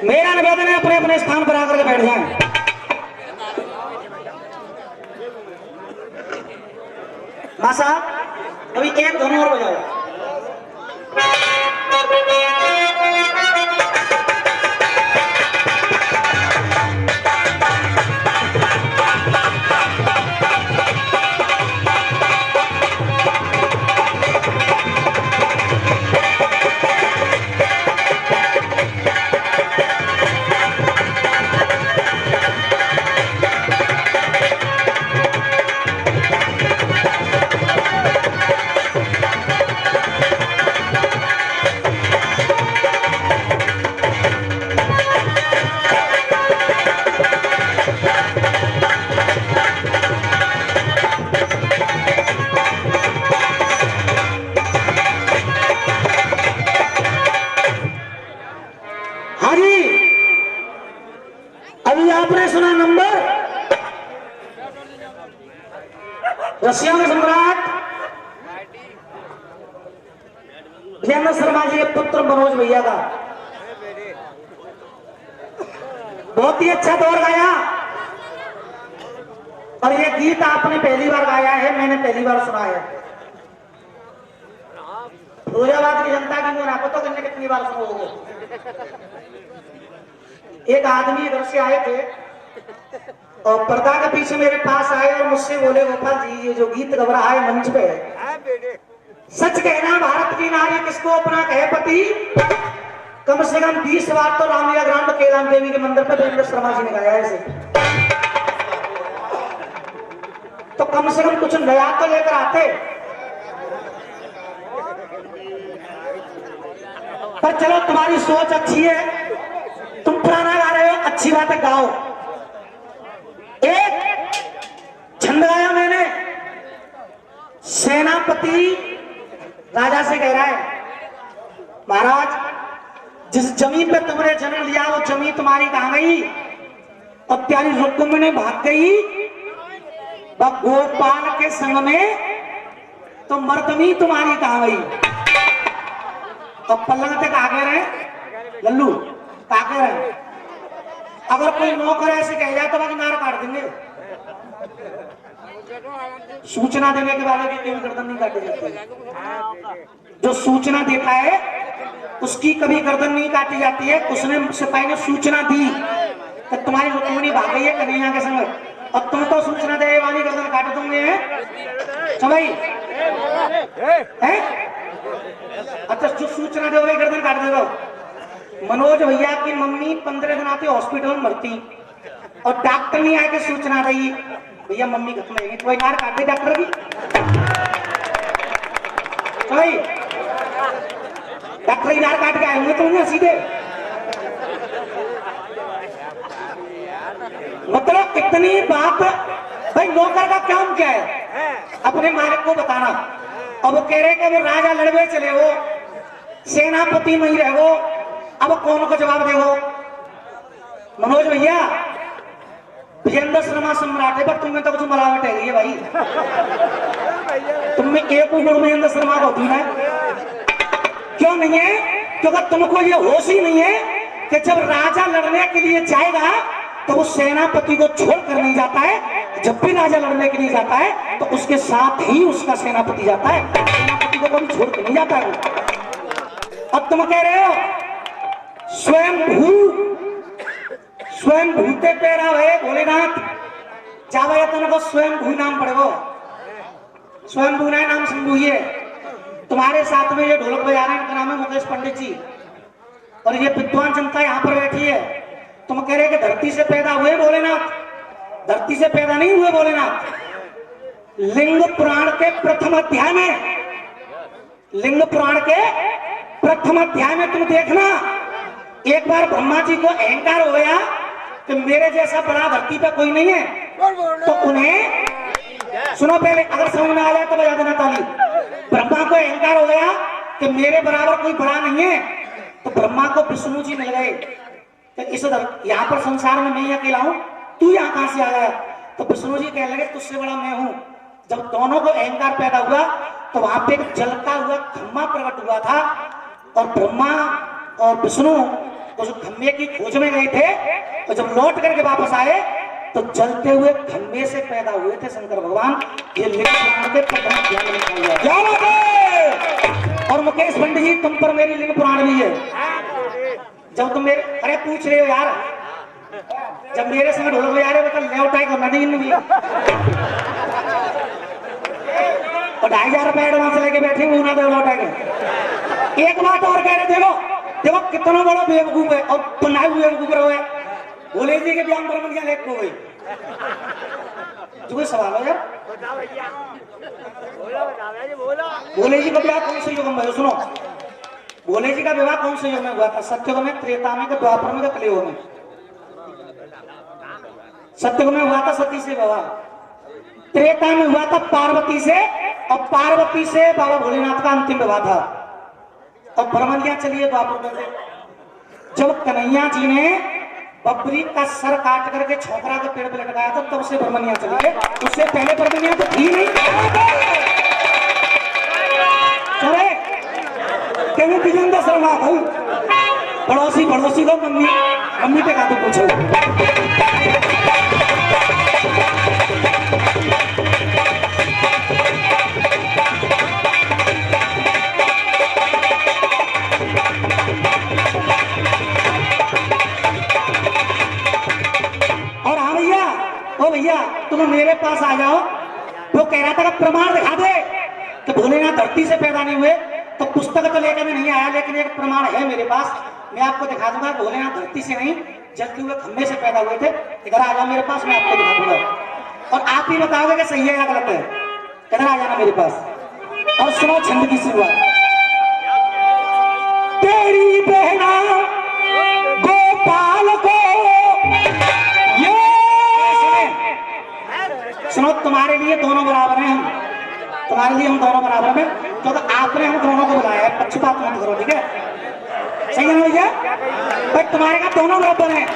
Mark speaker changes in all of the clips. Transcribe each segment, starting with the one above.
Speaker 1: मेरा निवेदन है अपने अपने स्थान पर आकर के बैठ जाएं। मां साहब अभी एक धुन और बजाओ। अभी आपने सुना नंबर रशिया के सम्राट वीरेंद्र शर्मा जी के पुत्र मनोज भैया का बहुत ही अच्छा दौर गाया। और ये गीत आपने पहली बार गाया है, मैंने पहली बार सुना है। फिरोजाबाद की जनता की मुझे आपको तो कितनी बार सुनोगे। एक आदमी इधर से आए थे और पर्दा के पीछे मेरे पास आए और मुझसे बोले, गोपाल जी ये जो गीत गा रहा है मंच पे, सच कहना भारत की नारी किसको अपना कहे पति। कम से कम 20 बार तो रामलीला ग्राउंड कैलाश देवी के मंदिर पे वीरेंद्र शर्मा जी ने गाया ऐसे। तो कम से कम कुछ नया तो लेकर आते। पर चलो तुम्हारी सोच अच्छी है, तुम पुराना गा रहे हो, अच्छी बात है गाओ। एक छंद गाया मैंने, सेनापति राजा से कह रहा है, महाराज जिस जमीन पे तुमने जन्म लिया वो जमीन तुम्हारी कहां गई। और प्यारी रुक्मिणी भाग गई वह गोपाल के संग में, तो मर्दनी तुम्हारी कहां गई। और पल्लंग तक आगे रहे लल्लू काके रहे। अगर कोई नौकर ऐसे कह जाए तो बाकी नार काट देंगे। सूचना देने के बाद कभी गर्दन नहीं काटी जाती। जो सूचना देता है उसकी कभी गर्दन नहीं काटी जाती है। उसने सिपाही ने सूचना दी कि तुम्हारी रुक्मिणी भाग गई है कन्हैया के संग, और तुम तो सूचना दे वाली गर्दन काट दूंगे। भाई अच्छा जो सूचना दे वही गर्दन काट देगा। मनोज भैया की मम्मी 15 दिन आती हॉस्पिटल में भर्ती और डॉक्टर नहीं आके सूचना दी भैया मम्मी खत्म है, तो नार काट दे डॉक्टर की। तो भाई डॉक्टर नार काट के आए होंगे तो सीधे। मतलब इतनी बात भाई नौकर का काम क्या है, अपने मालिक को बताना। अब वो कह रहे कि वो राजा लड़वे चले हो, सेनापति नहीं रहे हो, अब कौन को जवाब देगो। मनोज भैया वीरेंद्र शर्मा सम्राट है, पर तुम्हें तो कुछ मिलावट है भाई। तुमने एक गुण वीरेंद्र शर्मा को होती है, क्यों नहीं है? क्योंकि तुमको ये होश ही नहीं है कि जब राजा लड़ने के लिए जाएगा तो वो सेनापति को छोड़कर नहीं जाता है। जब भी राजा लड़ने के लिए जाता है तो उसके साथ ही उसका सेनापति जाता है, सेनापति को कभी छोड़ के नहीं जाता है। अब तुम कह रहे हो स्वयं भूते पैरा है भोलेनाथ चाहे तुमको स्वयं भू नाम पड़ेगो। स्वयं भू नाम शंभू है। तुम्हारे साथ में ये ढोलक बजा रहे हैं, इनका नाम है मुकेश पंडित जी, और ये विद्वान जनता यहाँ पर बैठी है। तुम कह रहे कि धरती से पैदा हुए भोलेनाथ, धरती से पैदा नहीं हुए भोलेनाथ। लिंग पुराण के प्रथम अध्याय में, लिंग पुराण के प्रथम अध्याय में तुम देखना, एक बार ब्रह्मा जी को अहंकार हो गया कि मेरे जैसा बड़ा धरती पे कोई नहीं है, तो उन्हें सुनो पहले, अगर समझ में आ जाए तो बजा देना ताली। ब्रह्मा को अहंकार हो गया कि मेरे बराबर कोई बड़ा नहीं है, तो ब्रह्मा को विष्णु जी मिल गए कि इस यहाँ पर संसार में मैं ही अकेला हूं, तू यहाँ कहां से आ गया। तो विष्णु जी कहने लगे तुझसे बड़ा मैं हूं। जब दोनों को अहंकार पैदा हुआ तो वहां पे एक जलता हुआ खम्मा प्रकट हुआ था, और ब्रह्मा और विष्णु तो उस खम्भे की खोज में गए थे, तो जब लौट करके वापस आए तो जलते हुए खम्भे से पैदा हुए थे शंकर भगवान। ये लिंग पुराण के प्रथम ज्ञान लिखा हुआ है। क्या बात है। और मुकेश पंडित जी, तुम पर मेरी लिंग पुराण भी है। जब तुम मेरे अरे पूछ रहे हो यार, जब मेरे संग ढोलक बजा रहे हो तो ले उठाए को नदी भी और 2,500 रुपए एडवांस लेके बैठे हुए ना दे लौटाएंगे। एक बात और कह रहे, देखो देखो कितना बड़ा बेवकूफ है और बनाए हुए बेवकूफ रहे। भोले जी के बयान पर क्या लेट हो गई? जो सवाल हो यार, भोले जी का विवाह कौन से युग में? सुनो, भोले जी का विवाह कौन से युग में हुआ था? सत्ययुग में, त्रेता में, द्वापर में, कलियुग में? सत्ययुग में हुआ था सती से विवाह। त्रेता में हुआ था पार्वती से, और पार्वती से बाबा भोलेनाथ का अंतिम विवाह था। और ब्रह्मलिया चलिए द्वापर में, जब कन्हैया जी ने बबरी का सर काट करके छोकरा के पेड़ पे लटकाया था, तब से ब्रह्मनिया चली है। उससे पहले ब्रह्मनिया तो थी नहीं। क्यों बिजंदा शर्मा भाई? पड़ोसी पड़ोसी को मम्मी मम्मी पे का तो पूछो। और हाँ भैया, ओ भैया तुम मेरे पास आ जाओ। वो कह रहा था कि प्रमाण दिखा दे कि भोलेनाथ धरती से पैदा नहीं हुए। तो पुस्तक तो लेकर मैं नहीं आया, लेकिन एक प्रमाण है मेरे पास, मैं आपको दिखा दूंगा। भोलेनाथ धरती से नहीं, जलते हुए खंभे से पैदा हुए थे। इधर आ जाओ मेरे पास, मैं आपको दिखा दूंगा और आप ही बताओगे कि सही है या गलत है। इधर आ जाना मेरे पास और सुनो छंद की शुरुआत। तेरी बहना गोपाल को ये सुनो, तुम्हारे लिए दोनों बराबर हैं हम, तुम्हारे लिए हम दोनों बराबर हैं, क्योंकि तो आपने हम दोनों को बुलाया है। पक्षपात मत करो, ठीक है? सही है ना भैया? भाई तुम्हारे का दोनों बराबर हैं,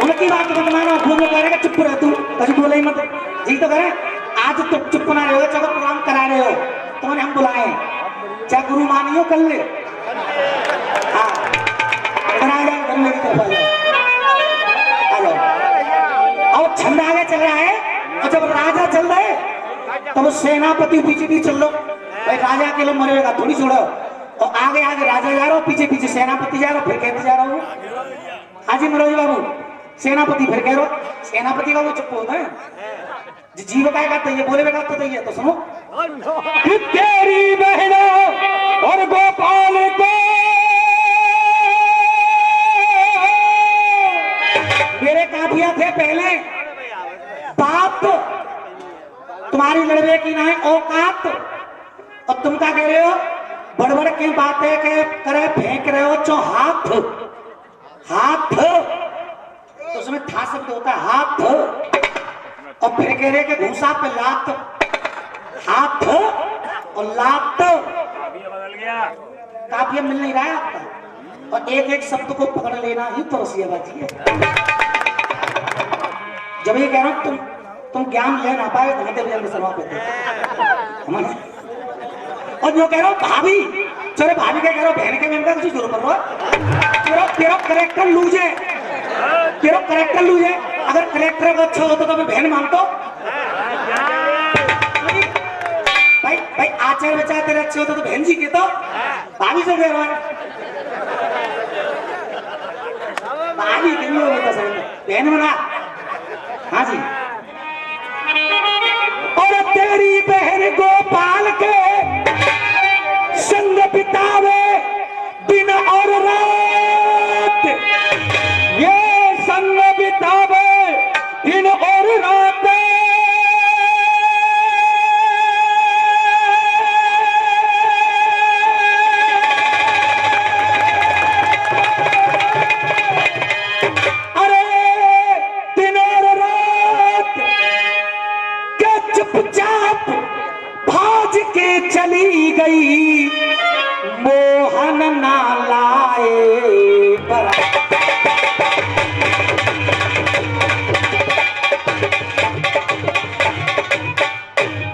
Speaker 1: उनकी बात मत मानो। भूल करेगा चुप रहे, तू कभी बोले ही मत जी तो करें। आज तो चुप ना रहे हो, चलो प्रोग्राम करा रहे हो, तुम्हें हम बुलाए, चाहे गुरु मानियो कर ले। हाँ मेरी तरफ आ जाओ। और छंद आगे चल रहा है, और जब राजा चल रहे तब तो सेनापति पीछे भी चल लो। भाई राजा के लोग मरेगा थोड़ी छोड़ो। तो आगे आगे राजा जा रहा हो, पीछे पीछे सेनापति जा रहा हो, फिर कहते जा रहा हूँ हाजी मनोज बाबू सेनापति, फिर कह रहा सेनापति का वो चुप होता है। जीव का कहता है, बोले बेटा तो ये तो सुनो। तेरी बहना और गोपाल को मेरे काफिया थे पहले, बात तुम्हारी लड़वे की ना है औकात। और तुम क्या कह रहे हो? बड़बड़ की बातें के करे फेंक रहे हो चो हाथ हाथ, तो उसमें था शब्द होता है हाथ। और फिर कह रहे कि घूसा पे लात, हाथ और लात काफिया मिल नहीं रहा है आपका। और एक एक शब्द को पकड़ लेना ही तो रसियाबाजी है। जब ये कह रहा हूं तुम ज्ञान ले ना पाए तो शर्मा पे और जो कह रहा हूँ भाभी, चलो भाभी क्या कह रहा हूँ, बहन के बहन का कुछ जरूर कर रहा है। तेरा करेक्टर लूज है, तेरा करेक्टर लूज है। अगर करेक्टर का अच्छा होता तो मैं बहन मानता। भाई भाई आचार विचार तेरे अच्छे होते तो बहन जी कहता, भाभी से कह रहा है भाभी क्यों होता सर बहन बना। हाँ जी। और तेरी बहन गोपाल के संग बितावे दिन और रात, ये संग बितावे दिन और रात। अरे दिन और रात के चुपचाप भाज के चली गई, मोहन ना लाए बरा।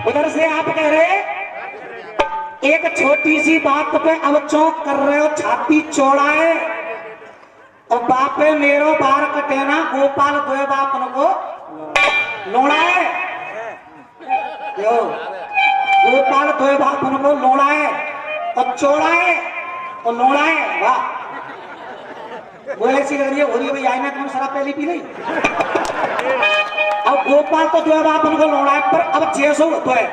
Speaker 1: उधर से आप कह रहे एक छोटी सी बात पे अब चौंक कर रहे हो, छाती चौड़ा है। और बापे मेरो बार कटे ना गोपाल दोए बापन को लोड़ा है यो गोपाल दोए बापन को लोड़ा है और चौड़ा है और लोड़ा है। वाह वो ऐसी लग रही है हो रही है भाई आई ना तुम शराब पहली पी ली। अब गोपाल तो दोए बापन को लोड़ा है पर अब 600 होता है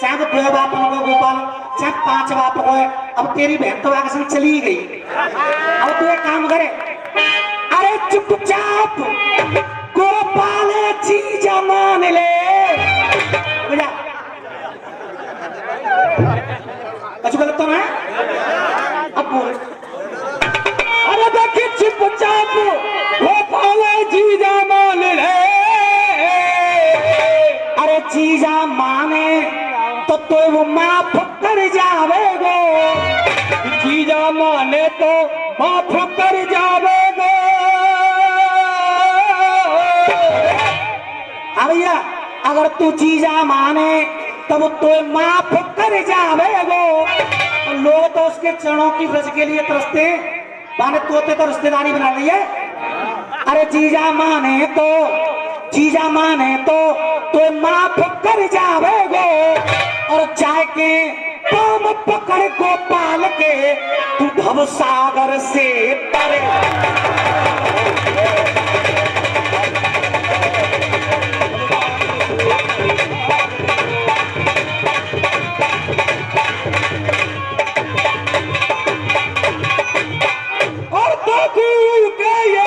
Speaker 1: चाहे तो दोए बापन को गोपाल चाहे 5 बाप को है। अब तेरी बहन तो आगे संग चली गई अब तू एक काम करे अरे चुपचाप गोपाल चीज मान ले बुझा कुछ गलत तो ना अब बोल
Speaker 2: अरे देखिए चुपचाप गोपाल चीज मान ले
Speaker 1: अरे चीजा माने तो वो माफ कर जावेगो
Speaker 2: चीजा माने तो माफ कर जावेगो।
Speaker 1: भैया अगर तू चीजा माने तब तो माफ कर जावेगो। लोग तो उसके चरणों की रज के लिए तरसते माने तोते तो रिश्तेदारी बना ली है। अरे चीजा माने तो माफ कर जावेगो और जाके पाम पकड़ गोपाल के तू भव सागर से तरे।
Speaker 2: और तो के ये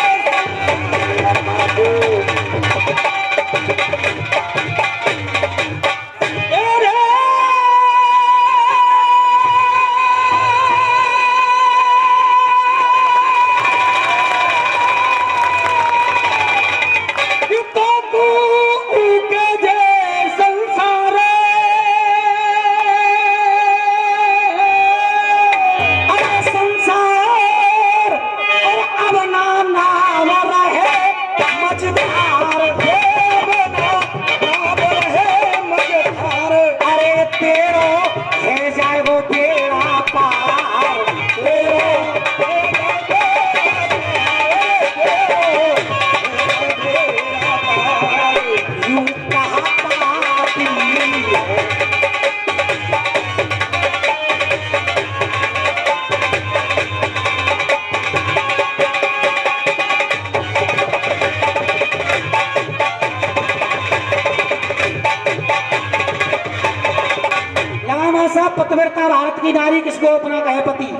Speaker 1: पतिव्रता भारत की नारी किसको अपना कहे पति।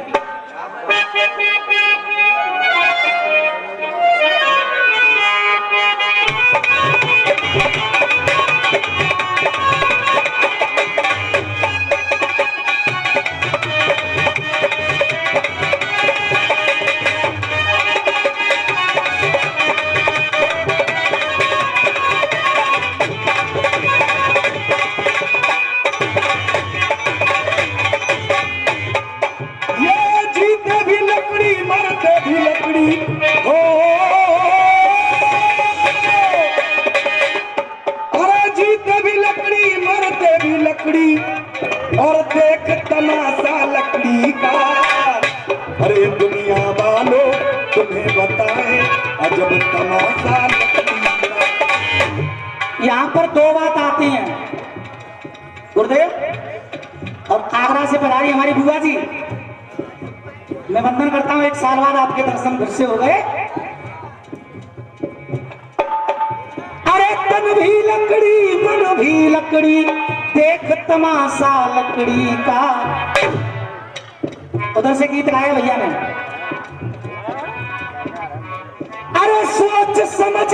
Speaker 2: और देख तमाशा लकड़ी का। अरे दुनिया वालों तुम्हें बताएं अजब तमाशा लकड़ी का।
Speaker 1: यहाँ पर 2 बात आती हैं गुरुदेव और आगरा से पधारी हमारी बुआ जी। मैं वंदन करता हूँ 1 साल बाद आपके दर्शन फिर से हो गए। अरे तन भी लकड़ी मन भी लकड़ी देख तमाशा लकड़ी का। उधर से गीत गाया भैया ने। अरे सोच समझ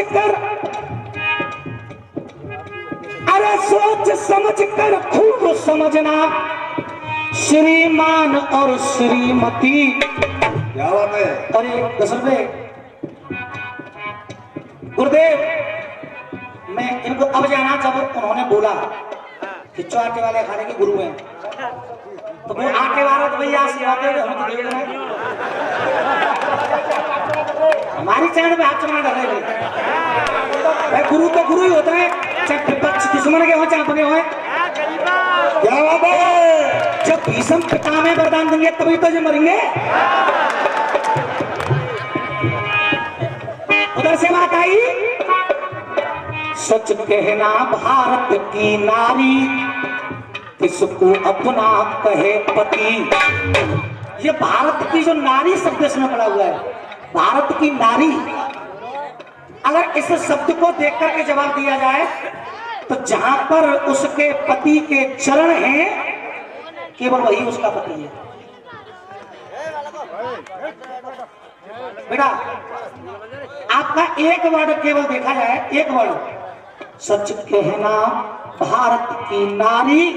Speaker 1: कर खूब समझना श्रीमान और श्रीमती।
Speaker 2: क्या बात है।
Speaker 1: अरे 10 रुपए गुरुदेव मैं इनको अब जाना जब उन्होंने बोला खिच्चो आटे वाले खाने के गुरु हैं तो वो आटे वाले तो भैया आशीर्वाद दे हम तो देव रहे हमारी चरण पे हाथ चढ़ना डर रहे भाई। गुरु तो गुरु ही होता है चाहे विपक्ष दुश्मन के हो चाहे अपने हो।
Speaker 2: क्या बात है।
Speaker 1: जब भीषम पिता में वरदान देंगे तभी तो जो मरेंगे। उधर से बात आई, सच कहना भारत की नारी किसको अपना कहे पति। ये भारत की जो नारी शब्द इसमें पड़ा हुआ है, भारत की नारी, अगर इस शब्द को देख करके जवाब दिया जाए तो जहां पर उसके पति के चरण हैं केवल वही उसका पति है। बेटा आपका एक वर्ड केवल देखा जाए, एक वर्ड, सच कहना भारत की नारी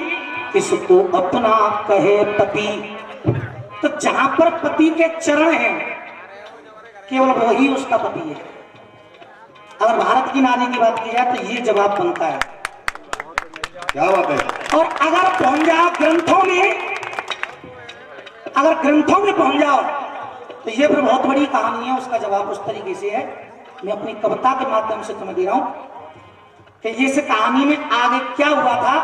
Speaker 1: किसको अपना कहे पति, तो जहां पर पति के चरण हैं केवल वही उसका पति है। अगर भारत की नारी की बात की जाए तो ये जवाब बनता है।
Speaker 2: क्या बात है।
Speaker 1: और अगर पहुंच जाओ ग्रंथों में, अगर ग्रंथों में पहुंच जाओ तो ये फिर बहुत बड़ी कहानी है। उसका जवाब उस तरीके से है, मैं अपनी कविता के माध्यम से तुम्हें दे रहा हूं कि इस कहानी में आगे क्या हुआ था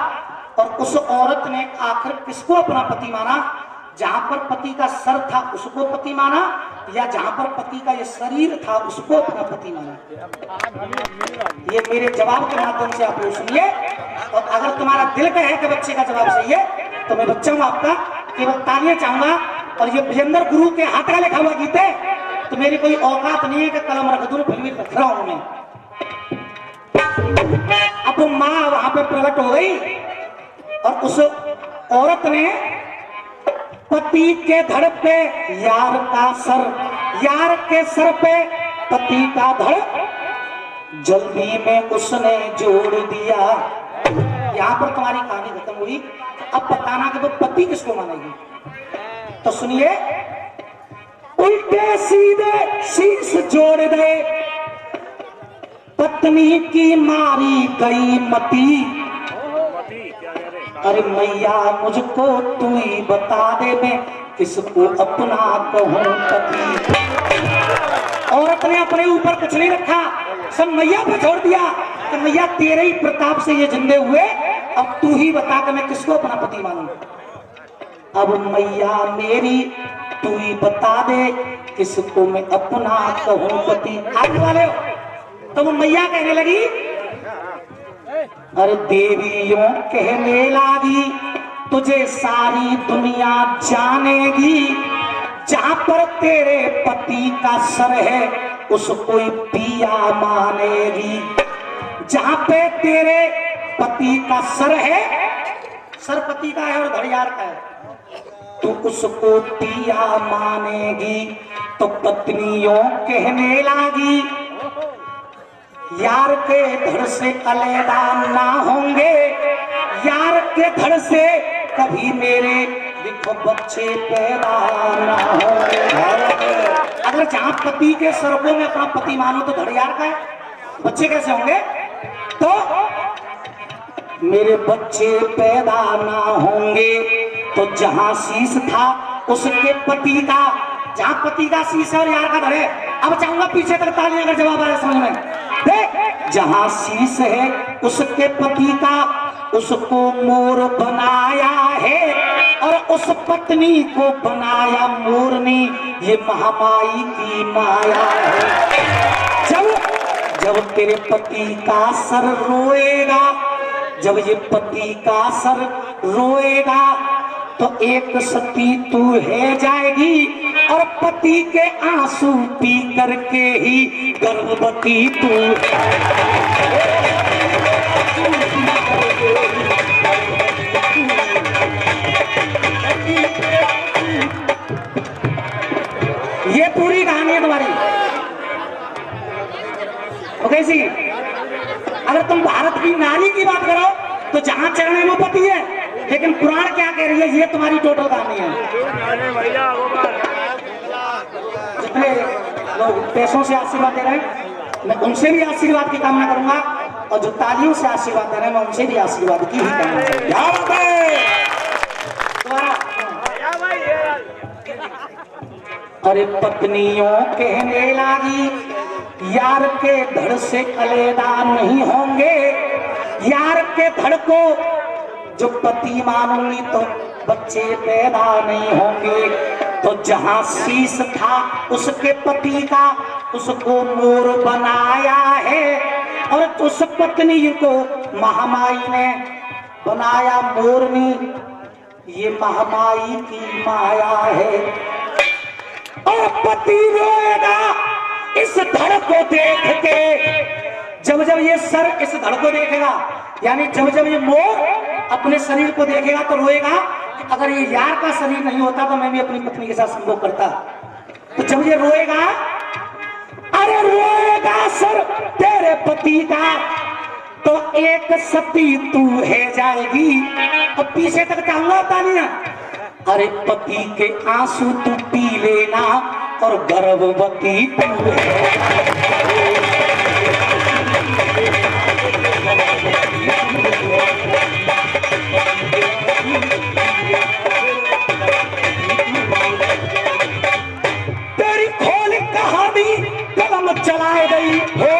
Speaker 1: और उस औरत ने आखिर किसको अपना पति माना। जहां पर पति का सर था उसको पति माना, या जहां पर पति का ये शरीर था उसको अपना पति माना। ये मेरे जवाब के माध्यम से आप लोग सुनिए, और अगर तुम्हारा दिल का है कि बच्चे का जवाब सही है तो मैं बच्चा हूं आपका, केवल तालियां चाहूंगा। और ये विजेंद्र गुरु के हाथ का लिखा हुआ गीत है, तो मेरी कोई औकात नहीं है कि कलम रख दूं, फिर भी रख रहा हूं मैं। अब वो माँ वहां पे प्रकट हो गई और उस औरत ने पति के धड़ पे यार का सर, यार के सर पे पति का धड़ जल्दी में उसने जोड़ दिया। यहां पर तुम्हारी कहानी खत्म हुई। अब बताना कि वो पति किसको मानेगी। तो सुनिए, उल्टे सीधे शीश जोड़ दे, पत्नी की मारी गई मती। अरे मैया मुझको तू ही बता दे, मैं किसको अपना कहूं पति। औरत ने अपने ऊपर कुछ नहीं रखा, सब मैया पे छोड़ दिया कि मैया तेरे ही प्रताप से ये जिंदे हुए, अब तू ही बता कि मैं किसको अपना पति मानूं। अब मैया मेरी तू ही बता दे, किसको मैं अपना कहूं पति। आगे वाले हो तो वो मैया कहने लगी, अरे देवियों कहने लगी तुझे सारी दुनिया जानेगी, जहां पर तेरे पति का सर है उसको पिया मानेगी। जहां पे तेरे पति का सर है, सर पति का है और घड़ियाल का है, तो उसको पिया मानेगी। तो पत्नियों कहने लगी यार के धड़ से अलैदा ना होंगे, यार के धड़ से कभी मेरे देखो बच्चे पैदा ना होंगे। अगर जहां पति के सर को मैं अपना पति मानूं तो धड़ यार का है, बच्चे कैसे होंगे। तो मेरे बच्चे पैदा ना होंगे। तो जहां शीश था उसके पति का, जहां पति का शीश है और यार का धड़ है। अब चाहूंगा पीछे तक तालियां अगर जवाब आया समझ में। देख, जहां शीश है उसके पति का, उसको मोर बनाया है और उस पत्नी को बनाया मोरनी। ये महामाई की माया है। जब तेरे पति का सर रोएगा, जब ये पति का सर रोएगा तो एक सती तू है जाएगी और पति के आंसू पी करके ही गर्भवती तू। ये पूरी कहानी है तुम्हारी। ओके सी, अगर तुम भारत की नारी की बात करो तो जहां चरण है वो पति है, लेकिन पुराण क्या कह रही है ये तुम्हारी टोटल कहानी है। जितने लोग पैसों से आशीर्वाद दे रहे हैं मैं उनसे भी आशीर्वाद की कामना करूंगा, और जो तालियों से आशीर्वाद दे रहे हैं मैं उनसे भी आशीर्वाद की ही कामना करूंगा। अरे पत्नियों कहने लगी यार के धड़ से अलैदा नहीं होंगे, यार के धड़ को जो पति मानूंगी तो बच्चे पैदा नहीं होंगे। तो जहां शीश था उसके पति का, उसको मोर बनाया है और उस पत्नी को महामाई ने बनाया मोरनी। ये महामाई की माया है। और पति रोएगा इस धड़ को देख के। जब जब ये सर इस धड़ को देखेगा, यानी जब जब ये मोर अपने शरीर को देखेगा तो रोएगा कि अगर ये यार का शरीर नहीं होता तो मैं भी अपनी पत्नी के साथ संभोग करता। तो जब ये रोएगा, अरे रोएगा सर तेरे पति का, तो एक सती तू है जाएगी। अब पीछे तक चाहूंगा तानिया। अरे पति के आंसू तू पी लेना और गर्भवती तू तेरी खोल कहानी कलम चलाए गई हो।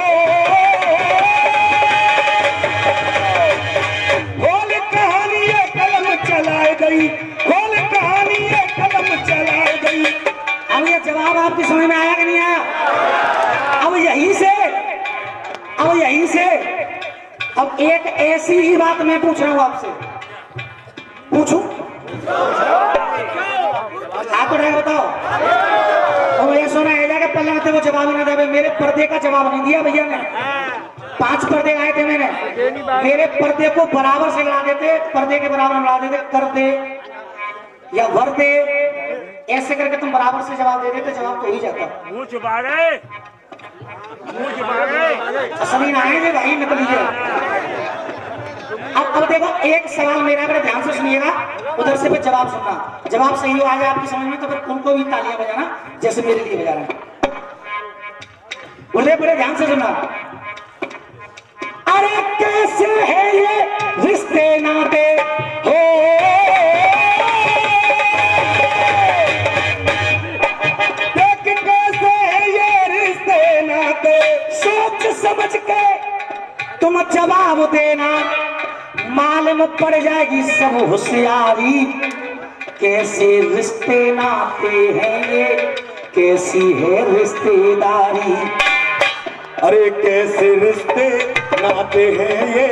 Speaker 1: खोल कहानी ये कलम चलाए गई, खोल कहानी ये कलम चलाए गई। अब ये जवाब आपकी समझ में आया कि नहीं आया? अब यहीं से अब एक ऐसी ही बात मैं पूछ रहा हूं आपसे। पूछूं? आप तो बताओ। और भैया सोना है जाके पल्ले में वो जवाब ही ना दे। मेरे पर्दे का जवाब नहीं दिया भैया ने। 5 पर्दे आए थे मैंने, मेरे पर्दे को बराबर से लड़ा देते, पर्दे के बराबर लड़ा देते, कर दे या भर दे, ऐसे करके तुम बराबर से जवाब दे देते, जवाब तो हो ही जाता।
Speaker 3: मुंह छुपा गए,
Speaker 1: असली आए थे भाई, निकलिए। अब देखो एक सवाल मेरा, अगर ध्यान से सुनिएगा, उधर से फिर जवाब सुनना। जवाब सही हो आ जाए आपकी समझ में तो फिर उनको भी तालियां बजाना जैसे मेरे लिए बजा रहे हैं। बोले बड़े ध्यान से सुनना। अरे कैसे है ये रिश्ते नाते हो, देख कैसे है ये रिश्ते नाते, सोच समझ के तुम जवाब देना, मालूम पड़ जाएगी सब होशियारी। कैसे रिश्ते नाते हैं ये, कैसी है रिश्तेदारी।
Speaker 2: अरे कैसे रिश्ते नाते हैं ये,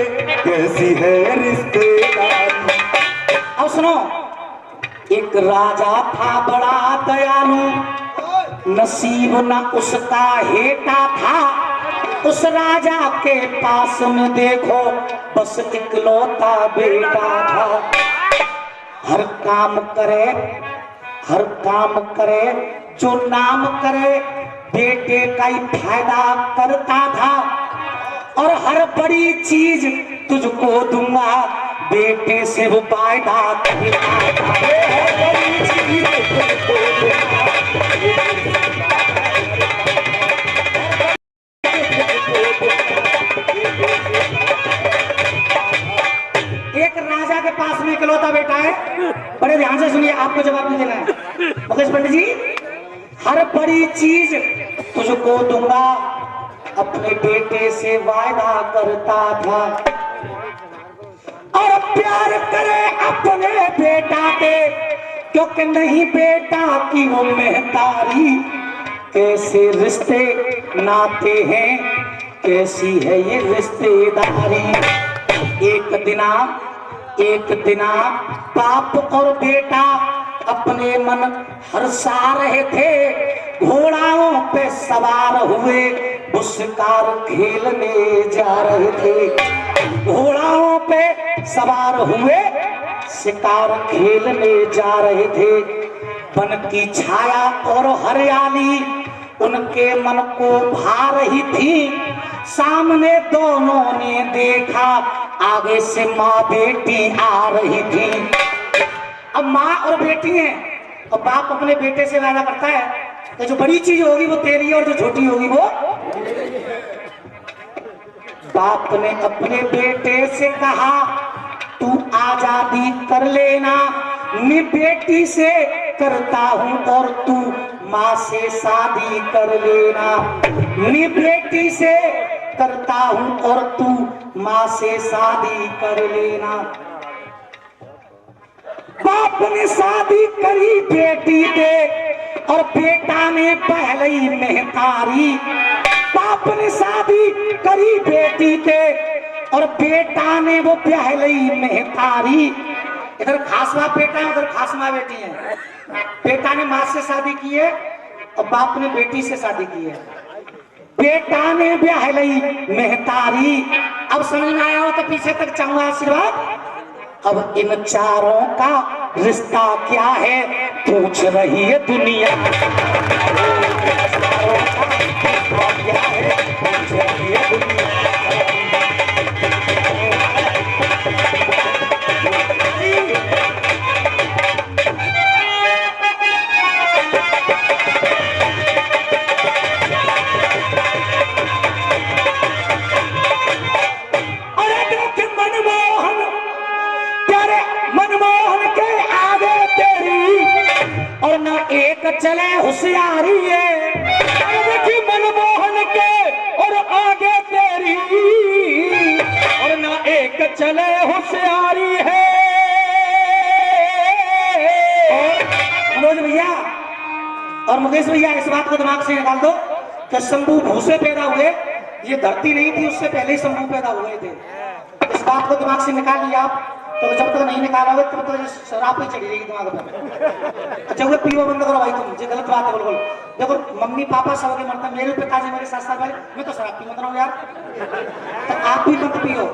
Speaker 2: कैसी है रिश्तेदारी।
Speaker 1: अब सुनो, एक राजा था बड़ा दयालु, नसीब न उसका हेटा था। उस राजा के पास में देखो बस इकलौता बेटा था। हर काम करे जो नाम करे, बेटे का ही फायदा करता था। और हर बड़ी चीज तुझको दूंगा, बेटे से वो वायदा करता था। हर बड़ी चीज तुझको दूंगा। एक राजा के पास में इकलौता बेटा है, बड़े ध्यान से सुनिए, आपको जवाब नहीं देना है। मुकेश पंडित जी, हर बड़ी चीज तुझको दूंगा, अपने बेटे से वायदा करता था। और प्यार करे अपने बेटा के, क्योंकि नहीं बेटा की वो महतारी। कैसे रिश्ते नाते हैं, कैसी है ये रिश्तेदारी। एक दिना बाप और बेटा अपने मन हर्षा रहे थे। घोड़ाओं पे सवार हुए, वो शिकार खेलने जा रहे थे। घोड़ाओं पे सवार हुए, शिकार खेलने जा रहे थे। वन की छाया और हरियाली उनके मन को भा रही थी। सामने दोनों ने देखा, आगे से माँ बेटी आ रही थी। अब माँ और बेटी हैं, और बाप अपने बेटे से वादा करता है कि जो बड़ी चीज होगी वो तेरी और जो छोटी होगी वो। बाप ने अपने बेटे से कहा, तू आजादी कर लेना, मैं बेटी से करता हूं और तू माँ से शादी कर लेना। मैं बेटी से करता हूं और तू माँ से शादी कर लेना। बाप ने शादी करी बेटी से, और बेटा ने पहले ही मेहतारी, बाप ने शादी करी बेटी के और बेटा ने वो पहले ही मेहतारी। इधर खासवा बेटा है, उधर खासमा बेटी है। बेटा ने माँ से शादी की है और बाप ने बेटी से शादी की है। बेटा ने ब्याह लई मेहतारी। अब समझ में आया हो तो पीछे तक चाहूंगा आशीर्वाद। अब इन चारों का रिश्ता क्या है पूछ रही है दुनिया। क्या है पूछ रही है दुनिया। एक चले होशियारी है देखी मनमोहन के और आगे तेरी, और ना एक चले होशियारी है। मनोज भैया और मुकेश भैया इस बात को दिमाग से निकाल दो कि शंभू भू से पैदा हुए, ये धरती नहीं थी, उससे पहले ही शंभू पैदा हुए थे। इस बात को दिमाग से निकाल लिया आप तो जब तक नहीं निकालोगे तब तक शराब ही चढ़ी रहेगी दिमाग में। अच्छा वो पीवा बंद करो भाई, तुम ये गलत बात है बिल्कुल। देखो मम्मी पापा सबके मरते, मेरे पिताजी मेरे 7 साल पहले, मैं तो शराब पी मत रहा हूँ यार, तो आप भी मत पियो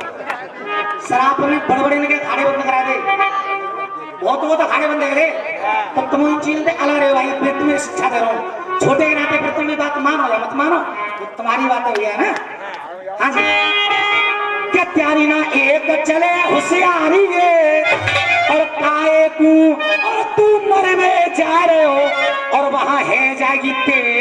Speaker 1: शराब में। बड़बड़े ने खाने बंद करा दे, बहुत वो तो खाने बंद करे, तो तुम उन चीज से अलग रहे भाई। मैं तुम्हें शिक्षा दे रहा हूँ छोटे के नाते, फिर तुम ये बात मानो या मत मानो तो तुम्हारी बात हो गया ना। हाँ जी क्या प्यारी ना एक चले होशियारी है और काए तू और तू मर में जा रहे हो और वहां है जाएगी तेरी।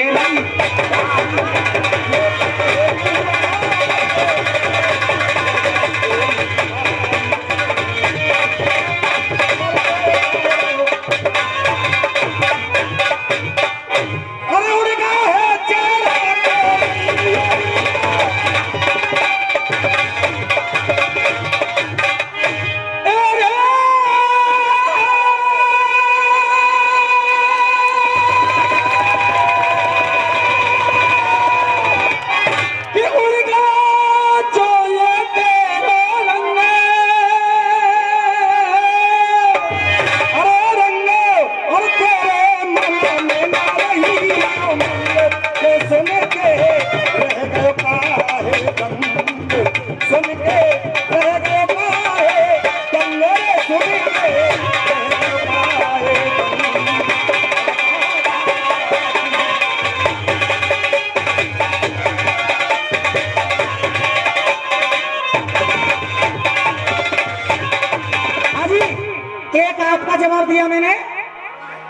Speaker 1: एक आपका जवाब दिया मैंने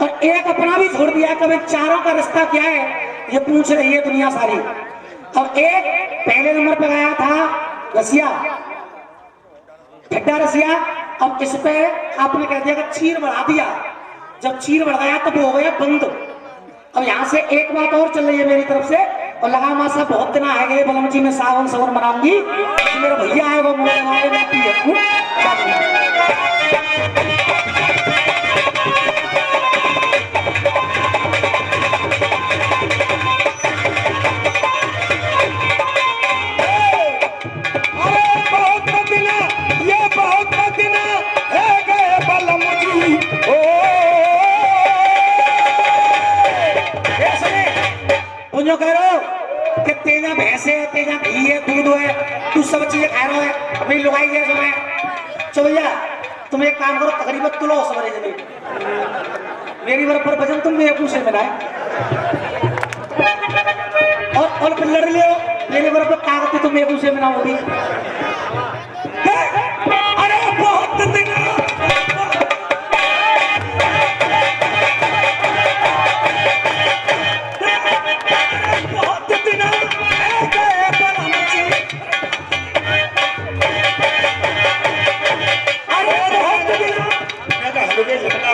Speaker 1: और एक अपना भी छोड़ दिया कि चारों का रिश्ता क्या है ये पूछ रही है दुनिया सारी। और एक पहले नंबर पे गया था रसिया, ठड्डा रसिया। अब इस पे आपने कह दिया कि चीर बढ़ा दिया, जब चीर बढ़ गया तब वो हो गया बंद। अब यहाँ से एक बात और चल रही है मेरी तरफ से, और लगा मासा बहुत दिन आ गए बलम जी में सावन सवन मनाऊंगी, मेरे भैया है वो मोड़े वाले बैठी है। जो कह रहे हो कि तेजा भैंस है, तेजा घी है, दूध है, तू सब चीजें खा रहा है, अपनी लुगाई है समय। चलो भैया तुम एक काम करो, तकरीबन तुलो सवरे जमीन मेरी बराबर वजन तुम मेरे पूछे में लाए और फिर लड़ लियो मेरे बराबर कागज तुम मेरे पूछे में ना होगी। अरे बहुत दिन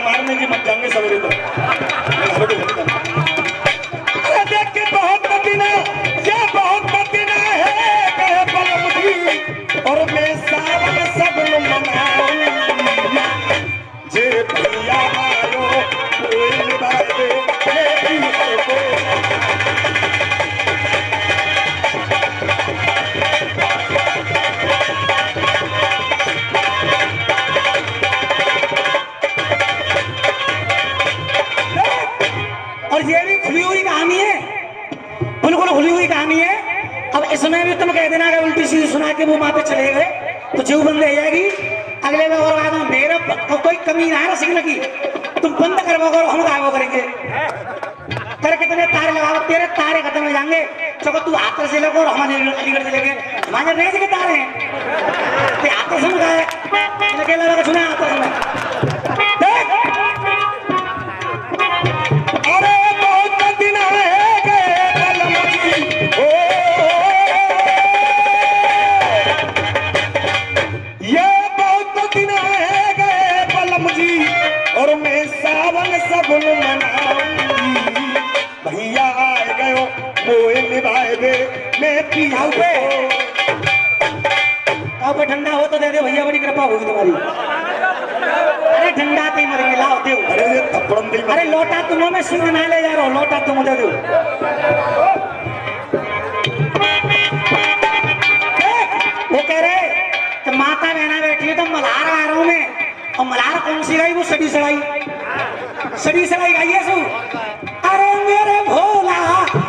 Speaker 2: मारने की मत जाएंगे सवेरे तो।
Speaker 1: अरे देख के बहुत मदीना, ये बहुत मदीना है
Speaker 2: और मैं सावन सब मनाऊं जे भैया आयो कोई निभाए
Speaker 1: इसमें भी तुम कह देना कि उल्टी सीधी सुना के वो वहां पे चले गए तो जीव बंद रह जाएगी। अगले में और आदमी मेरा कोई कमी ना है सिग्नल की, तुम बंद करवाओगे और हम गायब करेंगे। तेरे कितने तारे लगाओ, तेरे तारे खत्म हो जाएंगे। चलो तू हाथ से लगो और हमारे अलीगढ़ से लेके हमारे रेंज के तारे हैं, ते हाथ से लगाए लगे लगा सुना हाथ से देख।
Speaker 2: अरे बहुत दिन है गए बलम जी, ओ ये बहुत दिन है गए बलम जी, और मैं सावन सगुन मनाऊंगी। भैया आए गयो मोए निभाए दे मैं पियाऊंगे।
Speaker 1: अब ठंडा हो तो दे दे भैया, बड़ी कृपा होगी तुम्हारी। अरे ठंडा ते मरेंगे, लाओ दे।
Speaker 2: अरे ये थप्पड़म दे।
Speaker 1: अरे लोटा तुम में सिंह ना ले जा रहा हो, लोटा तुम दे दो। वो कह रहे कि माता बहना बैठी है तो मल्हार आ रहा हूं मैं, और मल्हार कौन सी गाई? वो सड़ी सड़ाई, सड़ी सड़ाई गाइए सु। अरे मेरे भोला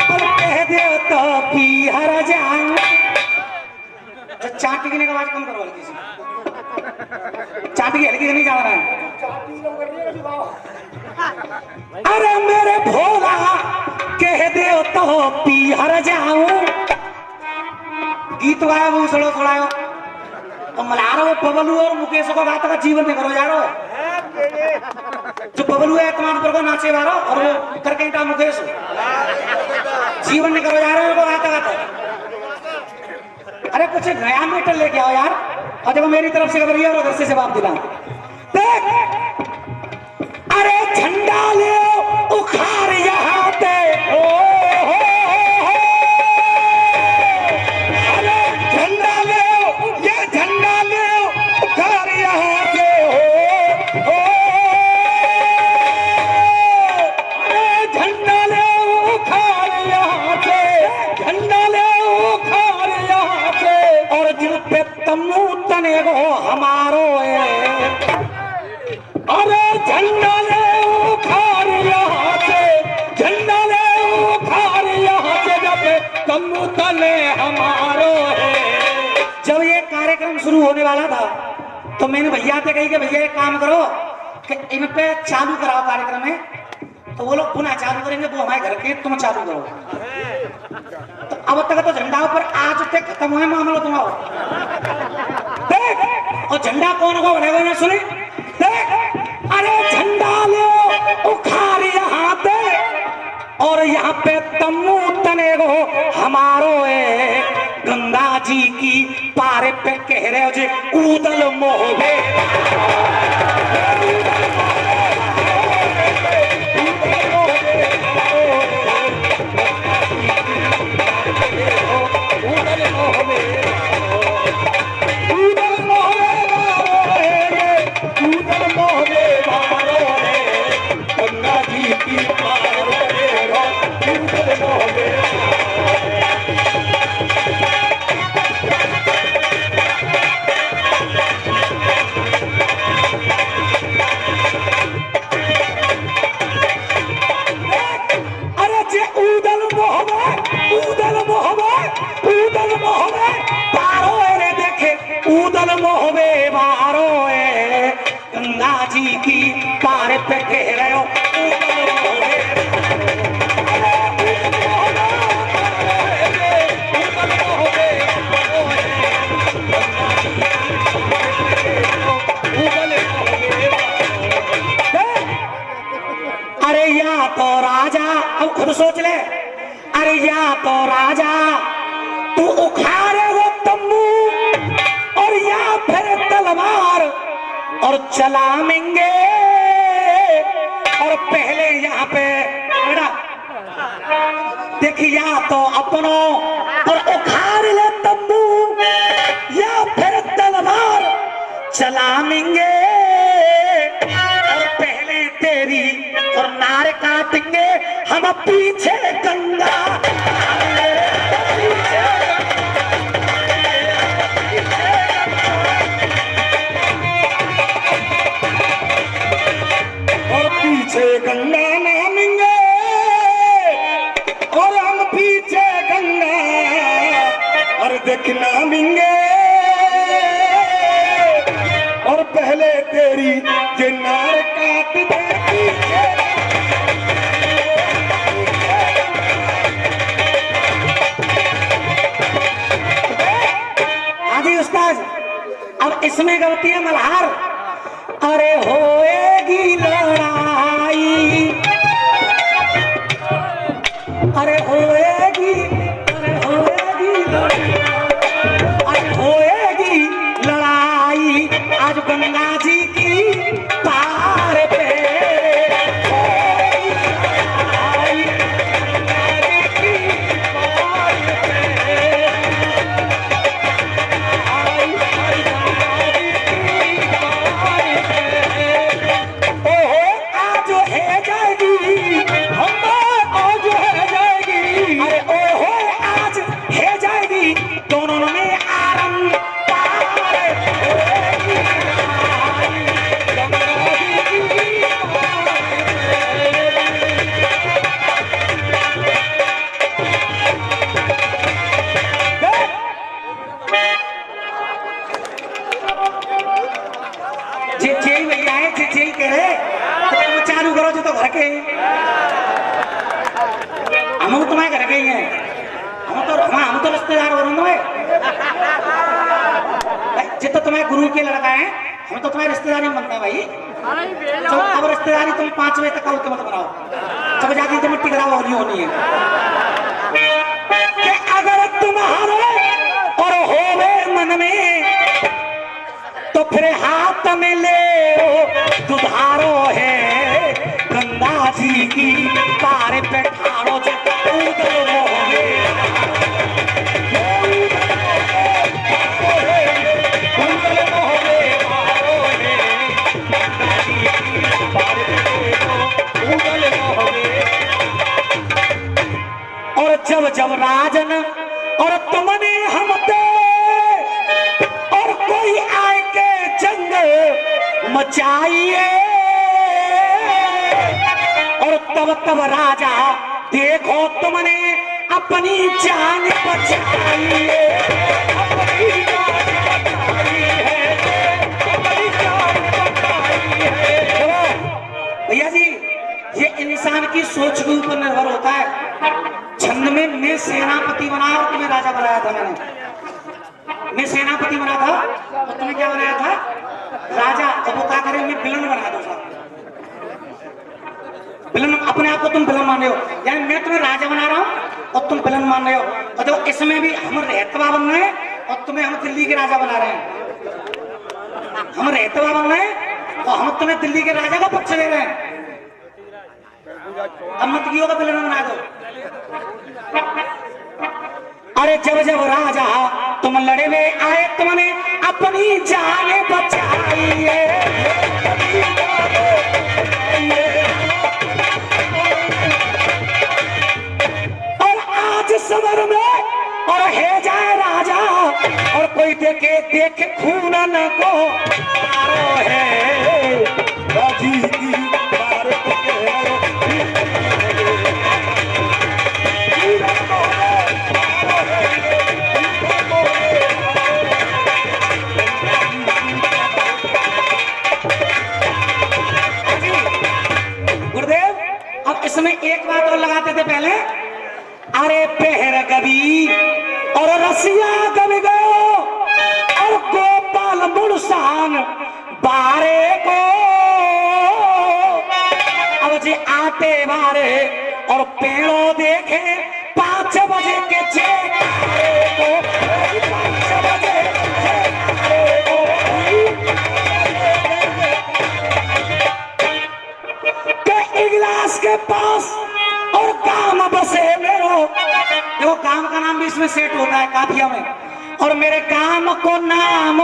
Speaker 1: और कह दे तो पी हर जाऊंगा। चाटी की आवाज कम करो हल्की सी, चाटी हल्की से नहीं जा रहा है। अरे मेरे भोला कह दे तो पी हर जाऊं। गीत गाया वो सड़ो सड़ायो तो मल्हार वो बबलू और मुकेश को गाता का जीवन में करो यारो। जो बबलू है तमाम पर को नाचे वालो और वो करकेटा मुकेश जीवन में करो यारो को गाता गाता। अरे कुछ नया मीटर लेके आओ यार, और देखो मेरी तरफ से खबरिया और उधर से जवाब दिला। देख अरे झंडा ले उखाड़ यहाँ पे, ओ
Speaker 2: अरे झंडा ले, ये झंडा ले उखाड़ यहाँ से, हो
Speaker 1: अरे झंडा ले उखाड़ यहाँ से, झंडा ले उखाड़ यहाँ से, और दिल पे तम्बू तने को हमारो है। अरे झंडा ले उखाड़ यहाँ से, झंडा ले उखाड़ यहाँ से, जब तम्बू तने हमारो है। जब ये कार्यक्रम शुरू होने वाला था तो मैंने भैया से कही कि भैया एक काम करो कि इन पे चालू कराओ कार्यक्रम में, तो वो लोग पुनः चालू करेंगे, वो हमारे घर के तुम चालू करो। तो अब तक तो झंडा ऊपर आज तक खत्म हुए मामला तुम्हारा। देख और झंडा कौन को बनेगा ना सुनी। देख अरे झंडा ले उखाड़ यहाँ पे, और यहाँ पे तम्बू तने को हमारो है। गंगा जी की पारे पे कह रहे हो जे ऊदल मोहबे, गंगा जी की पार पे कह रहे हो अरे या तो राजा, अब खुद सोच ले, अरे या तो राजा तू उखाड़े वो तंबू, और या फिर तलवार और चलाएंगे। और पहले यहाँ पे बेटा देखिया तो अपनों और उखाड़ ले तंबू, या फिर तलवार चलाएंगे। और पहले तेरी और नार काटेंगे हम, पीछे गंगा
Speaker 2: और पीछे गंगा नामेंगे, और हम पीछे गंगा नामिंगे और पहले तेरी ये नार काट देगी।
Speaker 1: आदि उस्ताद अब इसमें गलती है मल्हार। अरे होएगी लड़ाई, अरे होएगी लड़ाई, अरे होएगी लड़ाई आज गंगा जी की पार पे। होएगी लड़ाई, गंगा जी की पार पे। आई गंगा जी की पार पे। ओहो आज है जाएगी, हम आज है जाएगी। अरे ओहो आज है जाएगी, दोनों में आरम पार। होएगी लड़ाई, गंगा जी की पार पे। जे भैया है, जे कह रहे तो तुम चालू करो जो तो घर के हम तुम्हारे घर के ही हैं। हम तो रिश्तेदार हो रहे भाई, जितना तुम्हारे गुरु के लड़का है हम तो तुम्हारे रिश्तेदारी में बनता है भाई। तो अब रिश्तेदारी तुम 5 बजे तक मत बनाओ, जब जाती तो मिट्टी खराब होनी है। कि अगर तुम्हारे और होवे मन में तो फिर हाथ में ले दुधारो है गंगा जी की पार पे ठाड़ो जो उधर होवे। और जब जब राजन और तुमने हम पे और कोई आए के जंग मचाइए और तब तब राजा देखो तुमने अपनी जान बचाई है, अपनी जान बचाई है, अपनी जान बचाई है। भैया जी ये इंसान की सोच के ऊपर निर्भर होता है। छंद में मैं सेनापति बना और तुम्हें राजा बनाया था। मैं सेनापति बना था और तुम्हें क्या बनाया था? राजा। अब वो क्या करे, मैं विलन बना दो साहब। विलन, अपने आप को तुम विलन मान रहे हो, यानी मैं तुम्हें राजा बना रहा हूँ और तुम विलन मान रहे हो। और जो इसमें भी हम रहतवा बन रहे हैं और तुम्हें हम दिल्ली के राजा बना रहे हैं। हम रहतवा बन रहे हैं और हम तुम्हें दिल्ली के राजा का पक्ष ले रहे हैं। अब मत कियो का विलन बना दो। अरे जब जब राजा तुम लड़े में आए तुमने अपनी जाने बचाई है। और आज समर में और है जाए राजा और कोई देखे देखे खून न को मारो है
Speaker 2: राजी की भारत के
Speaker 1: गुरुदेव। अब इसमें एक बात और लगाते थे पहले। अरे पहर गबी और रसिया गब गयो और गोपाल मुड़सान बारे को अब जी आते बारे और पेड़ों देखे 5 बजे के चेकारे को, 5 बजे चेकारे को। के इगलास के पास और काम बसे मेरो। देखो काम का नाम भी इसमें सेट होता है काफिया में। और मेरे काम को नाम